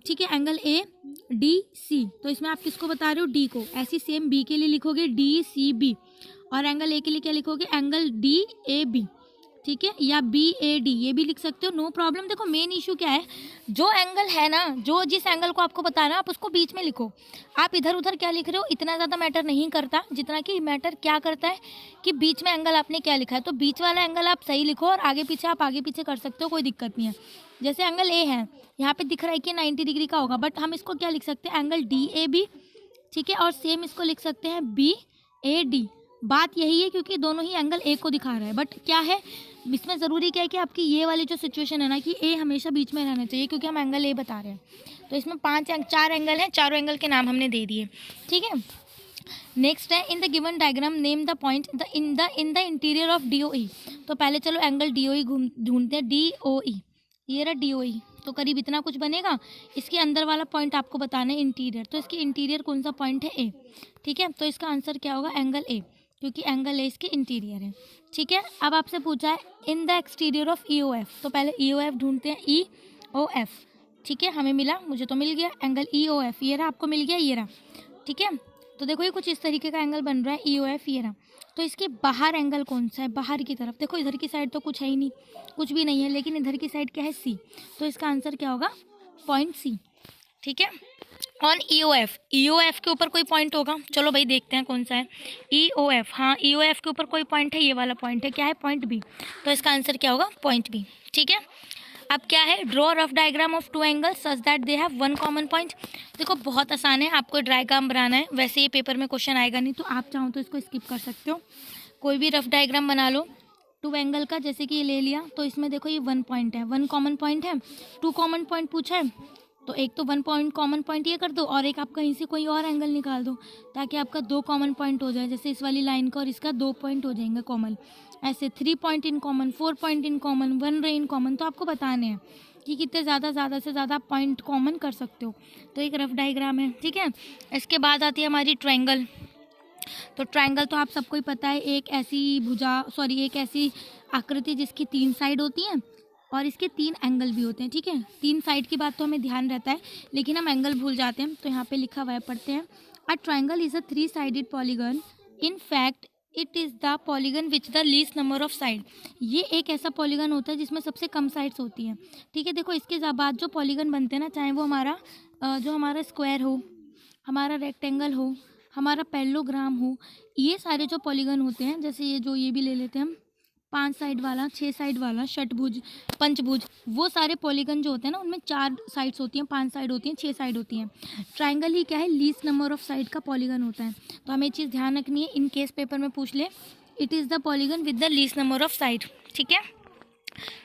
Speaker 1: ठीक है, एंगल ADC। तो इसमें आप किसको बता रहे हो, D को। ऐसी सेम B के लिए लिखोगे DCB, और एंगल A के लिए क्या लिखोगे, एंगल DAB। ठीक है, या BAD ये भी लिख सकते हो, नो प्रॉब्लम। देखो मेन इशू क्या है, जो एंगल है ना, जो जिस एंगल को आपको बताना आप उसको बीच में लिखो। आप इधर उधर क्या लिख रहे हो इतना ज़्यादा मैटर नहीं करता, जितना कि मैटर क्या करता है कि बीच में एंगल आपने क्या लिखा है। तो बीच वाला एंगल आप सही लिखो, और आगे पीछे आप आगे पीछे कर सकते हो, कोई दिक्कत नहीं है। जैसे एंगल A है, यहाँ पे दिख रहा है कि 90 डिग्री का होगा, बट हम इसको क्या लिख सकते हैं, एंगल DAB। ठीक है, और सेम इसको लिख सकते हैं BAD। बात यही है क्योंकि दोनों ही एंगल A को दिखा रहा है, बट क्या है इसमें ज़रूरी क्या है कि आपकी ये वाली जो सिचुएशन है ना, कि A हमेशा बीच में रहना चाहिए, क्योंकि हम एंगल A बता रहे हैं। तो इसमें 4 एंगल हैं, चारों एंगल के नाम हमने दे दिए। ठीक है, नेक्स्ट है in the given diagram name the point in the interior of DOE। तो पहले चलो एंगल DOE ढूंढते हैं। DOE, ये रहा DOE, तो करीब इतना कुछ बनेगा। इसके अंदर वाला पॉइंट आपको बताना है इंटीरियर, तो इसके इंटीरियर कौन सा पॉइंट है, A। ठीक है, तो इसका आंसर क्या होगा, एंगल A, क्योंकि एंगल A इसके इंटीरियर है। ठीक है, अब आपसे पूछा है in the exterior of EOF, तो पहले EOF ढूंढते हैं, EOF। ठीक है, हमें मिला, मुझे तो मिल गया एंगल EOF, ये रहा, आपको मिल गया, ये रहा। ठीक है, तो देखो ये कुछ इस तरीके का एंगल बन रहा है, EOF ये रहा। तो इसके बाहर एंगल कौन सा है, बाहर की तरफ। देखो इधर की साइड तो कुछ है ही नहीं, कुछ भी नहीं है, लेकिन इधर की साइड क्या है, C। तो इसका आंसर क्या होगा, पॉइंट C। ठीक है, ऑन EOF के ऊपर कोई पॉइंट होगा, चलो भाई देखते हैं कौन सा है, EOF। हाँ, EOF के ऊपर कोई पॉइंट है, ये वाला पॉइंट है, क्या है, पॉइंट B। तो इसका आंसर क्या होगा, पॉइंट B। ठीक है, अब क्या है, draw rough diagram of two angles such that they have one common point. देखो बहुत आसान है, आपको डायग्राम बनाना है, वैसे ये पेपर में क्वेश्चन आएगा नहीं, तो आप चाहो तो इसको स्किप कर सकते हो। कोई भी रफ डायग्राम बना लो टू एंगल का, जैसे कि ये ले लिया, तो इसमें देखो ये वन पॉइंट है, वन कॉमन पॉइंट है, टू कॉमन पॉइंट पूछा है, तो एक तो वन पॉइंट कॉमन पॉइंट ये कर दो, और एक आप कहीं से कोई और एंगल निकाल दो, ताकि आपका दो कॉमन पॉइंट हो जाए। जैसे इस वाली लाइन का और इसका दो पॉइंट हो जाएंगे कॉमन, ऐसे 3 point in common, 4 point in common, 1 रे इन कॉमन। तो आपको बताने हैं कि कितने ज़्यादा से ज़्यादा पॉइंट कॉमन कर सकते हो। तो एक रफ डायग्राम है, ठीक है। इसके बाद आती है हमारी ट्रायंगल। तो ट्रायंगल तो आप सबको ही पता है, एक ऐसी आकृति जिसकी 3 साइड होती हैं और इसके 3 एंगल भी होते हैं, ठीक है। 3 साइड की बात तो हमें ध्यान रहता है, लेकिन हम एंगल भूल जाते हैं। तो यहाँ पे लिखा हुआ है, पढ़ते हैं। A triangle is a 3 sided polygon, in fact it is the polygon which the least number of side. ये एक ऐसा पॉलीगन होता है जिसमें सबसे कम साइड्स होती हैं, ठीक है। देखो इसके बाद जो पॉलीगन बनते हैं ना, चाहे वो हमारा स्क्वायर हो, हमारा रेक्टेंगल हो, हमारा पैरेललोग्राम हो, ये सारे जो पॉलीगन होते हैं, जैसे ये भी ले लेते हैं हम, 5 साइड वाला, 6 साइड वाला, षटभुज, पंचभुज, वो सारे पॉलीगन जो होते हैं ना, उनमें 4 साइड्स होती हैं, 5 साइड होती हैं, 6 साइड होती हैं। ट्रायंगल ही क्या है, लीस्ट नंबर ऑफ साइड का पॉलीगन होता है। तो हमें ये चीज़ ध्यान रखनी है, इन केस पेपर में पूछ ले, it is the polygon with the least number of side, ठीक है।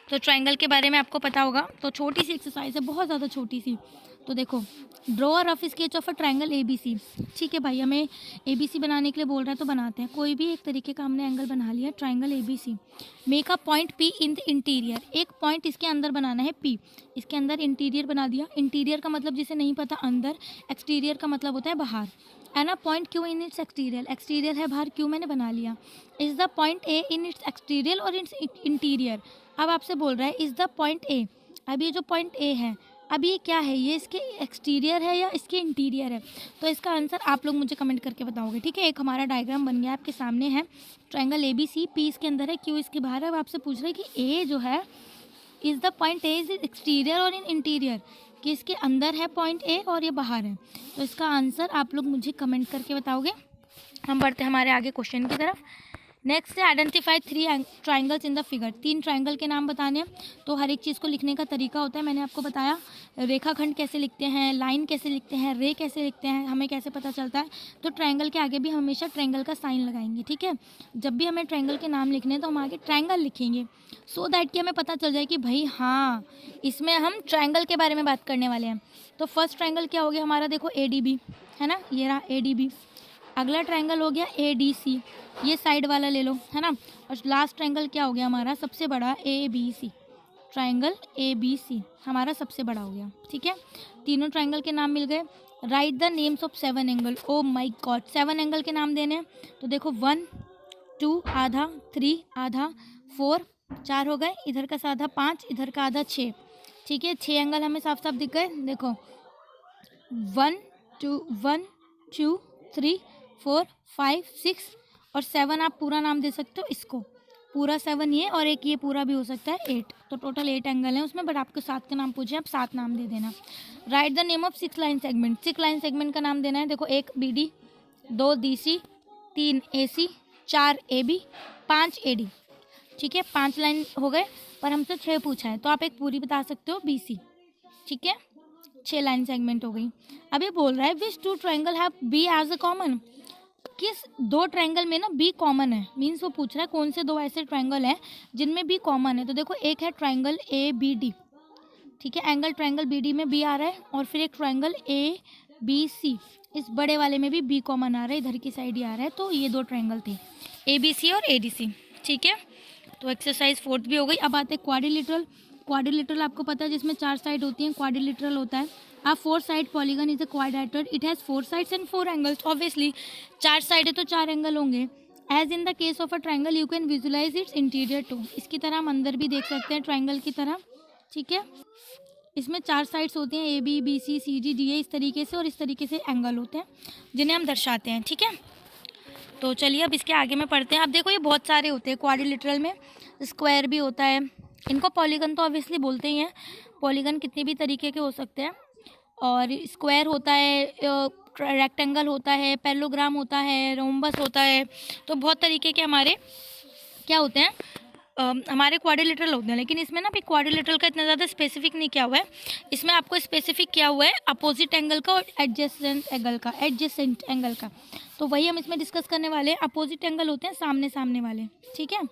Speaker 1: तो ट्रायंगल के बारे में आपको पता होगा। तो छोटी सी एक्सरसाइज है, बहुत ज़्यादा छोटी सी। तो देखो, draw a rough sketch of a triangle ABC, ठीक है भाई, हमें ABC बनाने के लिए बोल रहा है, तो बनाते हैं। कोई भी एक तरीके का हमने एंगल बना लिया, triangle ABC। Make a point P in the interior, एक पॉइंट इसके अंदर बनाना है P, इसके अंदर इंटीरियर बना दिया। इंटीरियर का मतलब जिसे नहीं पता अंदर, एक्सटीरियर का मतलब होता है बाहर। And a point Q in its exterior, exterior है बाहर, Q मैंने बना लिया। Is the point A in its exterior और इट्स इंटीरियर। अब आपसे बोल रहा है इज़ द पॉइंट A, अब ये जो पॉइंट A है, अब ये क्या है, ये इसके एक्सटीरियर है या इसके इंटीरियर है? तो इसका आंसर आप लोग मुझे कमेंट करके बताओगे, ठीक है। एक हमारा डायग्राम बन गया, आपके सामने है ट्रायंगल ABC, P इसके अंदर है, Q इसके बाहर है। अब आपसे पूछ रहे हैं कि A जो है, is the point A is exterior और इन इंटीरियर, कि इसके अंदर है पॉइंट A और ये बाहर है। तो इसका आंसर आप लोग मुझे कमेंट करके बताओगे। हम बढ़ते हैं हमारे आगे क्वेश्चन की तरफ। नेक्स्ट है identify 3 triangles in the figure, 3 triangle के नाम बताने हैं। तो हर एक चीज़ को लिखने का तरीका होता है, मैंने आपको बताया। रेखाखंड कैसे लिखते हैं, लाइन कैसे लिखते हैं, रे कैसे लिखते हैं, हमें कैसे पता चलता है। तो ट्राइंगल के आगे भी हमेशा ट्राइंगल का साइन लगाएंगे, ठीक है। जब भी हमें ट्राइंगल के नाम लिखने हैं तो हम आगे ट्राइंगल लिखेंगे, सो दैट कि हमें पता चल जाए कि भाई हाँ, इसमें हम ट्राइंगल के बारे में बात करने वाले हैं। तो फर्स्ट ट्राइंगल क्या हो गया हमारा, देखो ADB है ना, ये रहा ADB। अगला ट्रायंगल हो गया ADC, ये साइड वाला ले लो, है ना। और लास्ट ट्रायंगल क्या हो गया हमारा सबसे बड़ा, ABC, ट्रायंगल ABC हमारा सबसे बड़ा हो गया, ठीक है। तीनों ट्रायंगल के नाम मिल गए। Right the names of 7 angle, oh my God, 7 angle के नाम देने हैं। तो देखो 1 2 आधा, 3 आधा, 4 4 हो गए, इधर का आधा 5, इधर का आधा 6, ठीक है। 6 एंगल हमें साफ साफ दिख गए। देखो 1 2 3 4 5 6 और 7, आप पूरा नाम दे सकते हो इसको, पूरा 7 ये, और एक ये पूरा भी हो सकता है 8। तो टोटल 8 एंगल हैं उसमें, बट आपको 7 का नाम पूछे, आप 7 नाम दे देना। Right the name of 6 line segment, 6 line segment का नाम देना है। देखो 1 BD, 2 DC, 3 AC, 4 AB, 5 AD, ठीक है। 5 लाइन हो गए, पर हमसे 6 पूछा है, तो आप एक पूरी बता सकते हो BC, ठीक है। 6 लाइन सेगमेंट हो गई। अब ये बोल रहा है which 2 triangle have B as a common, किस 2 ट्रायंगल में ना B कॉमन है, मीन्स वो पूछ रहा है कौन से 2 ऐसे ट्रायंगल हैं जिनमें B कॉमन है। तो देखो एक है ट्रायंगल ABD, ठीक है, एंगल ट्रायंगल BD में B आ रहा है, और फिर एक ट्रायंगल ABC, इस बड़े वाले में भी B कॉमन आ रहा है, इधर की साइड ही आ रहा है। तो ये 2 ट्रायंगल थे, ABC और ADC, ठीक है। तो एक्सरसाइज 4th भी हो गई। अब आते हैं क्वाड्रिलेटरल। क्वाड्रिलेटरल आपको पता है जिसमें 4 साइड होती हैं, क्वाड्रिलेटरल होता है। अब 4 side polygon is a quadrilateral, it has 4 sides and 4 angles. Obviously 4 side है तो 4 एंगल होंगे। As in the case of a triangle you can visualize its interior too, इसकी तरह हम अंदर भी देख सकते हैं ट्राइंगल की तरह, ठीक है। इसमें 4 साइड्स होती हैं, AB BC CD DA, इस तरीके से, और इस तरीके से एंगल होते हैं जिन्हें हम दर्शाते हैं, ठीक है। तो चलिए अब इसके आगे में पढ़ते हैं। अब देखो ये बहुत सारे होते हैं क्वाड्रिलेटरल में, स्क्वायर भी होता है, इनको पॉलीगन तो ऑब्वियसली बोलते ही हैं। पॉलीगन कितने भी तरीके के हो सकते हैं, और स्क्वायर होता है, रेक्टेंगल होता है, पैरेललोग्राम होता है, रोम्बस होता है। तो बहुत तरीके के हमारे क्या होते हैं, हमारे क्वाड्रिलेटरल होते हैं, लेकिन इसमें ना अभी क्वाड्रिलेटरल का इतना ज़्यादा स्पेसिफिक नहीं किया हुआ है। इसमें आपको स्पेसिफिक किया हुआ है अपोजिट एंगल का और एडजेसेंट एंगल का। तो वही हम इसमें डिस्कस करने वाले हैं। अपोजिट एंगल होते हैं सामने सामने वाले, ठीक है,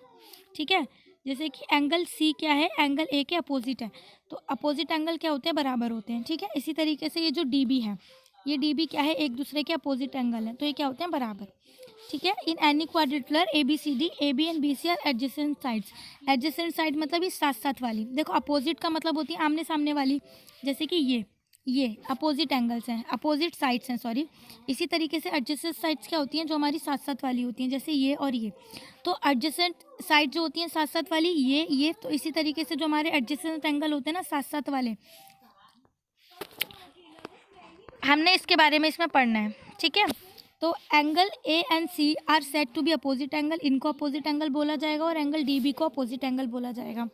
Speaker 1: ठीक है। जैसे कि एंगल सी क्या है, एंगल ए के अपोजिट है, तो अपोजिट एंगल क्या होते हैं, बराबर होते हैं, ठीक है। इसी तरीके से ये जो डी बी है, ये डी बी क्या है, एक दूसरे के अपोजिट एंगल है, तो ये क्या होते हैं, बराबर, ठीक है। In any quadrilateral A B C D, A B and B C are adjacent sides. Adjacent side मतलब ये साथ साथ वाली। देखो अपोजिट का मतलब होती है आमने सामने वाली, जैसे कि ये अपोजिट एंगल्स हैं, अपोजिट साइड्स हैं, सॉरी। इसी तरीके से एडजेसेंट साइड्स क्या होती हैं, जो हमारी साथ साथ वाली होती हैं, जैसे ये और ये। तो एडजेसेंट साइड जो होती हैं साथ साथ वाली, ये तो इसी तरीके से जो हमारे एडजेसेंट एंगल होते हैं ना साथ साथ वाले, हमने इसके बारे में इसमें पढ़ना है, ठीक है। तो angle A and C are said to be opposite angle, इनको अपोजिट एंगल बोला जाएगा, और एंगल डी बी को अपोजिट एंगल बोला जाएगा।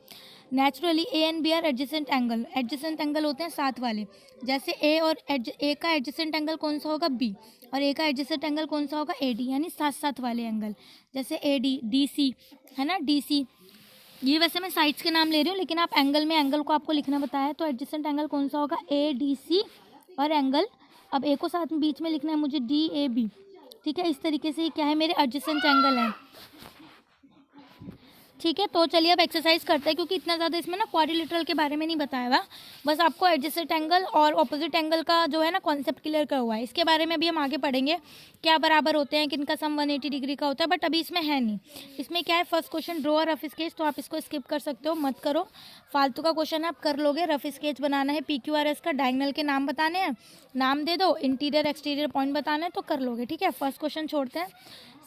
Speaker 1: Naturally A and B are adjacent angle, adjacent angle होते हैं साथ वाले। जैसे ए और ए का एडजेसेंट एंगल कौन सा होगा, बी, और ए का एडजेसेंट एंगल कौन सा होगा, ए डी, यानी साथ साथ वाले एंगल। जैसे ए डी, डी सी है ना, डी सी। ये वैसे मैं साइड्स के नाम ले रही हूँ, लेकिन आप एंगल में एंगल को आपको लिखना बताया है, तो एडजेसेंट एंगल कौन सा होगा, ए डी सी, और एंगल अब ए को साथ में बीच में लिखना है मुझे, डी ए बी, ठीक है। इस तरीके से ये क्या है, मेरे एडजेसेंट एंगल हैं, ठीक है। तो चलिए अब एक्सरसाइज करते हैं, क्योंकि इतना ज़्यादा इसमें ना क्वाड्रिलेटरल के बारे में नहीं बताया हुआ, बस आपको एडजेसेंट एंगल और ऑपोजिट एंगल का जो है ना कॉन्सेप्ट क्लियर कर हुआ है। इसके बारे में भी हम आगे पढ़ेंगे, क्या बराबर होते हैं, किनका सम 180 डिग्री का होता है, बट अभी इसमें है नहीं। इसमें क्या है, first question draw rough sketch, तो आप इसको स्किप कर सकते हो, मत करो, फालतू का क्वेश्चन आप कर लोगे। रफ स्केच बनाना है PQRS का, डायगोनल के नाम बताने हैं, नाम दे दो, इंटीरियर एक्सटीरियर पॉइंट बताना है, तो कर लोगे, ठीक है। फर्स्ट क्वेश्चन छोड़ते हैं।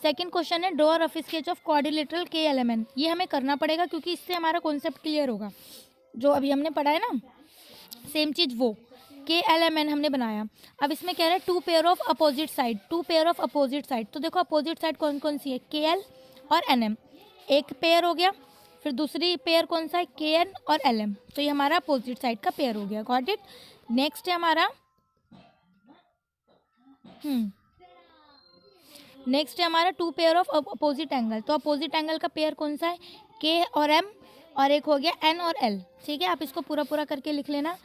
Speaker 1: सेकंड क्वेश्चन है draw rough sketch of quadrilateral KLMN। ये हमें करना पड़ेगा, क्योंकि इससे हमारा कॉन्सेप्ट क्लियर होगा। जो अभी हमने पढ़ा है ना सेम चीज़, वो KLMN हमने बनाया। अब इसमें कह रहे हैं two pair of opposite side, two pair of opposite side. तो देखो अपोजिट साइड कौन कौन सी है, KL और NM, एक पेयर हो गया। फिर दूसरी पेयर कौन सा है, KN और LM, तो ये हमारा अपोजिट साइड का पेयर हो गया, गॉट इट। नेक्स्ट है हमारा नेक्स्ट है हमारा two pair of opposite angle. तो अपोजिट एंगल का पेयर कौन सा है, K और M, और एक हो गया N और L, ठीक है। आप इसको पूरा पूरा करके लिख लेना।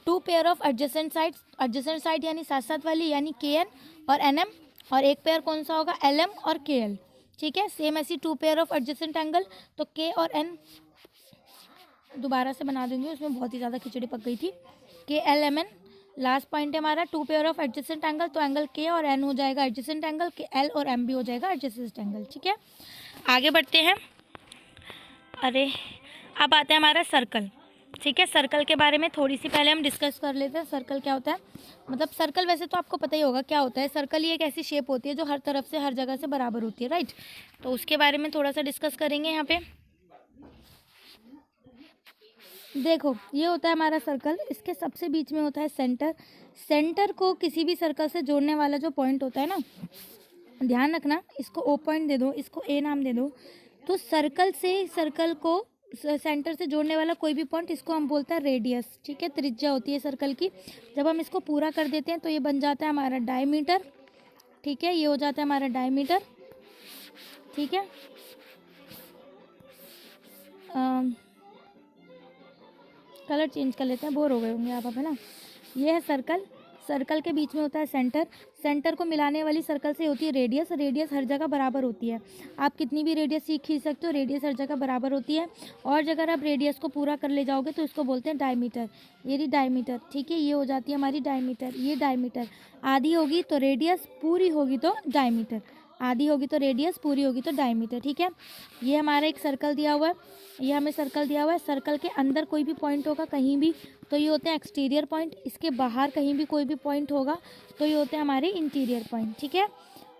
Speaker 1: Two pair of adjacent sides, adjacent side यानी साथ साथ वाली, यानी KN और NM, और एक पेयर कौन सा होगा, LM और KL, ठीक है। सेम ऐसी two pair of adjacent angle, तो K और N दोबारा से बना देंगे, उसमें बहुत ही ज़्यादा खिचड़ी पक गई थी। KLMN लास्ट पॉइंट है हमारा two pair of adjacent angle, तो एंगल K और N हो जाएगा एडजेसेंट एंगल, L और M भी हो जाएगा एडजेसेंट एंगल, ठीक है। आगे बढ़ते हैं। अरे अब आता है हमारा सर्कल, ठीक है। सर्कल के बारे में थोड़ी सी पहले हम डिस्कस कर लेते हैं। सर्कल क्या होता है, मतलब सर्कल वैसे तो आपको पता ही होगा क्या होता है। सर्कल ये एक ऐसी शेप होती है जो हर तरफ से हर जगह से बराबर होती है, राइट। तो उसके बारे में थोड़ा सा डिस्कस करेंगे यहाँ पे। देखो ये होता है हमारा सर्कल, इसके सबसे बीच में होता है सेंटर। सेंटर को किसी भी सर्कल से जोड़ने वाला जो पॉइंट होता है ना, ध्यान रखना, इसको O पॉइंट दे दो, इसको A नाम दे दो। तो सर्कल से सर्कल को सेंटर से जोड़ने वाला कोई भी पॉइंट, इसको हम बोलते हैं रेडियस, ठीक है। त्रिज्या होती है सर्कल की। जब हम इसको पूरा कर देते हैं तो ये बन जाता है हमारा डायमीटर, ठीक है। ये हो जाता है हमारा डायमीटर, ठीक है। कलर चेंज कर लेते हैं, बोर हो गए होंगे आप, है ना। ये है सर्कल, सर्कल के बीच में होता है सेंटर। सेंटर को मिलाने वाली सर्कल से होती है रेडियस। रेडियस हर जगह बराबर होती है, आप कितनी भी रेडियस खींच सकते हो, रेडियस हर जगह बराबर होती है। और अगर आप रेडियस को पूरा कर ले जाओगे तो इसको बोलते हैं डायमीटर। ये रही डायमीटर, ठीक है। ये हो जाती है हमारी डायमीटर। ये डायमीटर आधी होगी तो रेडियस, पूरी होगी तो डायमीटर, आधी होगी तो रेडियस, पूरी होगी तो डायमीटर, ठीक है। ये हमारा एक सर्कल दिया हुआ है, ये हमें सर्कल दिया हुआ है। सर्कल के अंदर कोई भी पॉइंट होगा कहीं भी, तो ये होते हैं एक्सटीरियर पॉइंट। इसके बाहर कहीं भी कोई भी पॉइंट होगा तो ये होते हैं हमारे इंटीरियर पॉइंट, ठीक है।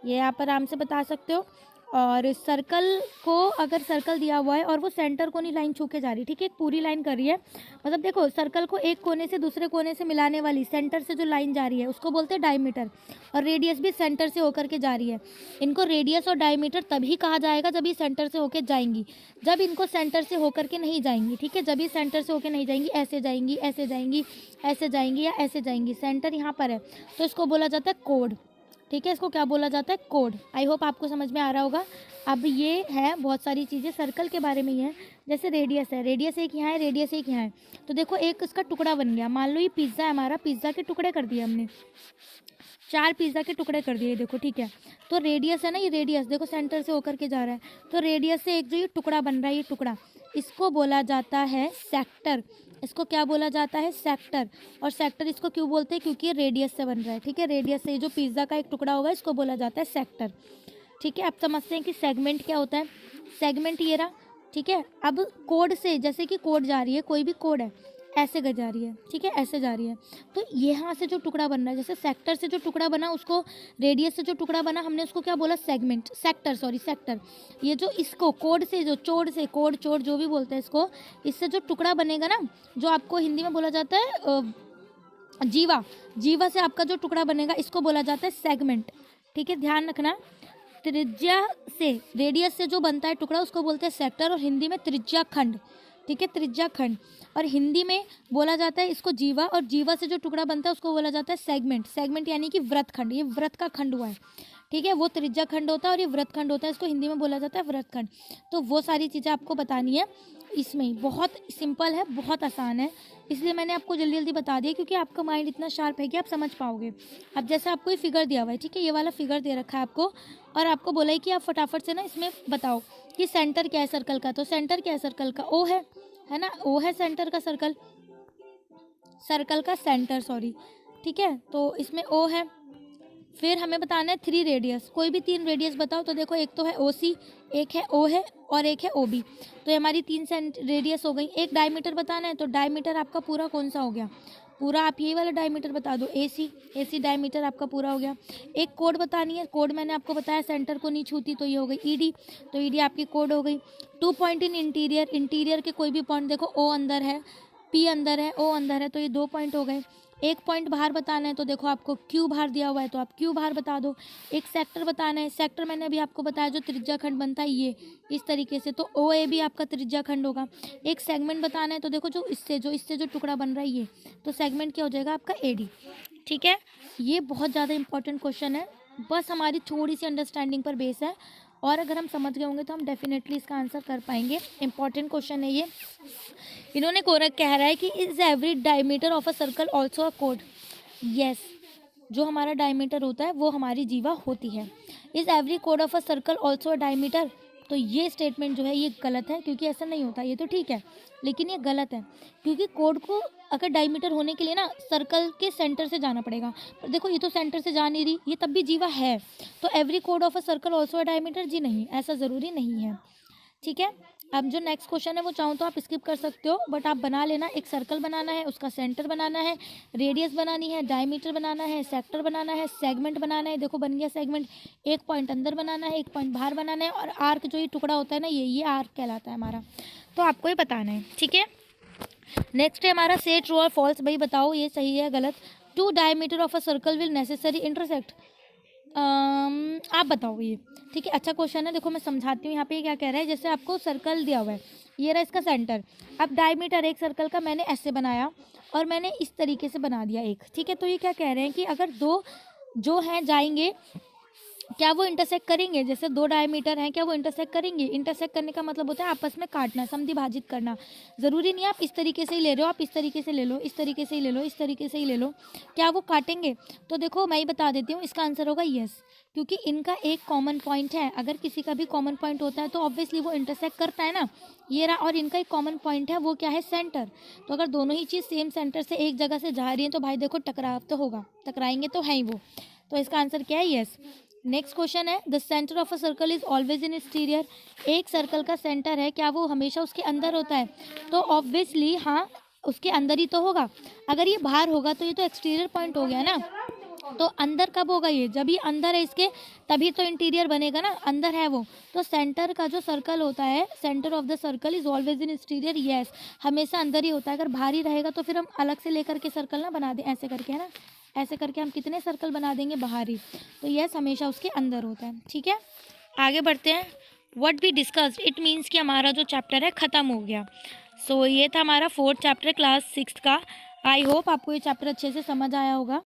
Speaker 1: ये आप आराम से बता सकते हो। और सर्कल को, अगर सर्कल दिया हुआ है और वो सेंटर को नहीं लाइन छू के जा रही, ठीक है, एक पूरी लाइन कर रही है, मतलब देखो सर्कल को एक कोने से दूसरे कोने से मिलाने वाली सेंटर से जो लाइन जा रही है उसको बोलते हैं डायमीटर। और रेडियस भी सेंटर से होकर के जा रही है। इनको रेडियस और डायमीटर तभी कहा जाएगा जब ये सेंटर से होकर जाएंगी, जब इनको सेंटर से होकर के नहीं जाएंगी, ठीक है। जब ये सेंटर से होकर नहीं जाएंगी, ऐसे जाएंगी, ऐसे जाएंगी, ऐसे जाएंगी या ऐसे जाएंगी, सेंटर यहाँ पर है, तो इसको बोला जाता है कोड, ठीक है, इसको क्या बोला जाता है, कोड। आई होप आपको समझ में आ रहा होगा। अब ये है बहुत सारी चीज़ें सर्कल के बारे में ही है। जैसे रेडियस है, रेडियस एक यहाँ है, रेडियस एक यहाँ है, तो देखो एक इसका टुकड़ा बन गया। मान लो ये पिज़्ज़ा है हमारा, पिज़्ज़ा के टुकड़े कर दिए हमने, 4 पिज़्ज़ा के टुकड़े कर दिए, देखो ठीक है। तो रेडियस है ना, ये रेडियस देखो सेंटर से होकर के जा रहा है, तो रेडियस से एक जो ये टुकड़ा बन रहा है, ये टुकड़ा, इसको बोला जाता है सेक्टर। इसको क्या बोला जाता है, सेक्टर। और सेक्टर इसको क्यों बोलते हैं, क्योंकि ये रेडियस से बन रहा है, ठीक है। रेडियस से जो पिज़्ज़ा का एक टुकड़ा होगा इसको बोला जाता है सेक्टर, ठीक है। अब समझते हैं कि सेगमेंट क्या होता है। सेगमेंट ये रहा, ठीक है। अब कोड से, जैसे कि कोड जा रही है, कोई भी कोड है, ऐसे जा रही है, ठीक है, ऐसे जा रही है, तो यहाँ से जो टुकड़ा बन रहा है, जैसे सेक्टर से जो टुकड़ा बना उसको, रेडियस से जो टुकड़ा बना हमने उसको क्या बोला, सेगमेंट, सेक्टर, सॉरी सेक्टर। ये जो इसको कोड से, जो चोड़ से, कोड चोड़ जो भी बोलते हैं इसको, इससे जो टुकड़ा बनेगा ना, जो आपको हिंदी में बोला जाता है जीवा, जीवा से आपका जो टुकड़ा बनेगा इसको बोला जाता है सेगमेंट, ठीक है, ध्यान रखना। त्रिज्या से, रेडियस से जो बनता है टुकड़ा उसको बोलते हैं सेक्टर, और हिंदी में त्रिज्या खंड, ठीक है, त्रिज्या खंड। और हिंदी में बोला जाता है इसको जीवा, और जीवा से जो टुकड़ा बनता है उसको बोला जाता है सेगमेंट। सेगमेंट यानी कि व्रत खंड, ये व्रत का खंड हुआ है, ठीक है, वो त्रिज्या खंड होता है और ये व्रत खंड होता है, इसको हिंदी में बोला जाता है व्रत खंड। तो वो सारी चीज़ें आपको बतानी है इसमें ही, बहुत सिंपल है, बहुत आसान है, इसलिए मैंने आपको जल्दी जल्दी बता दिया क्योंकि आपका माइंड इतना शार्प है कि आप समझ पाओगे। अब जैसे आपको ये फिगर दिया हुआ है, ठीक है, ये वाला फिगर दे रखा है आपको, और आपको बोला है कि आप फटाफट से ना इसमें बताओ कि सेंटर क्या है सर्कल का। तो सेंटर क्या है सर्कल का, ओ है ना, ओ है सेंटर का, सर्कल, सर्कल का सेंटर, सॉरी, ठीक है। तो इसमें ओ है, फिर हमें बताना है 3 रेडियस, कोई भी 3 रेडियस बताओ। तो देखो एक तो है ओ सी, एक है ओ है, और एक है ओ बी, तो ये हमारी 3 रेडियस हो गई। एक डायमीटर बताना है, तो डायमीटर आपका पूरा कौन सा हो गया, पूरा आप ये वाला डायमीटर बता दो, ए सी डायमीटर आपका पूरा हो गया। एक कोड बतानी है, कोड मैंने आपको बताया सेंटर को नहीं छूती, तो ये हो गई ई डी, तो ई डी आपकी कोड हो गई। 2 पॉइंट इन इंटीरियर, इंटीरियर के कोई भी पॉइंट देखो, ओ अंदर है, पी अंदर है, ओ अंदर है, तो ये 2 पॉइंट हो गए। एक पॉइंट बाहर बताना है, तो देखो आपको क्यू बाहर दिया हुआ है, तो आप क्यू बाहर बता दो। एक सेक्टर बताना है, सेक्टर मैंने अभी आपको बताया जो त्रिज्या खंड बनता है ये इस तरीके से, तो ओ ए भी आपका त्रिज्या खंड होगा। एक सेगमेंट बताना है, तो देखो जो इससे जो टुकड़ा बन रहा है ये, तो सेगमेंट क्या हो जाएगा आपका ए डी, ठीक है। ये बहुत ज़्यादा इंपॉर्टेंट क्वेश्चन है, बस हमारी थोड़ी सी अंडरस्टैंडिंग पर बेस है, और अगर हम समझ गए होंगे तो हम डेफिनेटली इसका आंसर कर पाएंगे। इंपॉर्टेंट क्वेश्चन है ये। इन्होंने कोरक कह रहा है कि is every diameter of a circle also a code. Yes, जो हमारा डायमीटर होता है वो हमारी जीवा होती है। इज एवरी कोड of a circle also a diameter, तो ये स्टेटमेंट जो है ये गलत है, क्योंकि ऐसा नहीं होता, ये तो ठीक है लेकिन ये गलत है, क्योंकि कोड को अगर डायमीटर होने के लिए ना सर्कल के सेंटर से जाना पड़ेगा, पर देखो ये तो सेंटर से जा नहीं रही, ये तब भी जीवा है, तो एवरी कोड of a circle also a diameter, जी नहीं, ऐसा ज़रूरी नहीं है, ठीक है। अब जो नेक्स्ट क्वेश्चन है वो चाहूँ तो आप स्किप कर सकते हो, बट आप बना लेना। एक सर्कल बनाना है, उसका सेंटर बनाना है, रेडियस बनानी है, डायमीटर बनाना है, सेक्टर बनाना है, सेगमेंट बनाना है, देखो बन गया सेगमेंट। एक पॉइंट अंदर बनाना है, एक पॉइंट बाहर बनाना है, और आर्क जो ये टुकड़ा होता है ना ये आर्क कहलाता है हमारा, तो आपको ये बताना है, ठीक है। नेक्स्ट है हमारा से ट्रू और फॉल्स, भाई बताओ ये सही है गलत। 2 diameter of a circle will necessary intersect, आप बताओ ये, ठीक है। अच्छा क्वेश्चन है, देखो मैं समझाती हूँ यहाँ पे क्या कह रहा है। जैसे आपको सर्कल दिया हुआ है, ये रहा इसका सेंटर, अब डायमीटर एक सर्कल का मैंने ऐसे बनाया और मैंने इस तरीके से बना दिया एक, ठीक है। तो ये क्या कह रहे हैं कि अगर 2 जो हैं जाएंगे, क्या वो इंटरसेक्ट करेंगे, जैसे 2 डायमीटर हैं क्या वो इंटरसेक्ट करेंगे। इंटरसेक्ट करने का मतलब होता है आपस में काटना, समधि भाजित करना। ज़रूरी नहीं आप इस तरीके से ही ले रहे हो, आप इस तरीके से ले लो, इस तरीके से ही ले लो, इस तरीके से ही ले लो, क्या वो काटेंगे। तो देखो मैं ही बता देती हूँ, इसका आंसर होगा येस, क्योंकि इनका एक कॉमन पॉइंट है। अगर किसी का भी कॉमन पॉइंट होता है तो ऑब्वियसली वो इंटरसेक्ट करता है ना, ये रहा, और इनका एक कॉमन पॉइंट है वो क्या है, सेंटर। तो अगर दोनों ही चीज़ सेम सेंटर से एक जगह से जा रही है तो भाई देखो टकराव तो होगा, टकराएंगे तो है ही वो, तो इसका आंसर क्या है, येस। नेक्स्ट क्वेश्चन है, the centre of a circle is always in exterior. एक सर्कल का सेंटर है, क्या वो हमेशा उसके अंदर होता है, तो ऑब्वियसली हाँ उसके अंदर ही तो होगा। अगर ये बाहर होगा तो ये तो एक्सटीरियर पॉइंट हो गया ना, तो अंदर कब होगा, ये जब ये अंदर है इसके तभी तो इंटीरियर बनेगा ना, अंदर है वो। तो सेंटर का जो सर्कल होता है, centre of the circle is always in exterior, yes, हमेशा अंदर ही होता है। अगर बाहर ही रहेगा तो फिर हम अलग से लेकर के सर्कल ना बना दें ऐसे करके, है ना, ऐसे करके हम कितने सर्कल बना देंगे बाहरी, तो यस हमेशा उसके अंदर होता है, ठीक है। आगे बढ़ते हैं। What we discussed it means कि हमारा जो चैप्टर है ख़त्म हो गया। सो ये था हमारा 4th चैप्टर क्लास 6th का। आई होप आपको ये चैप्टर अच्छे से समझ आया होगा।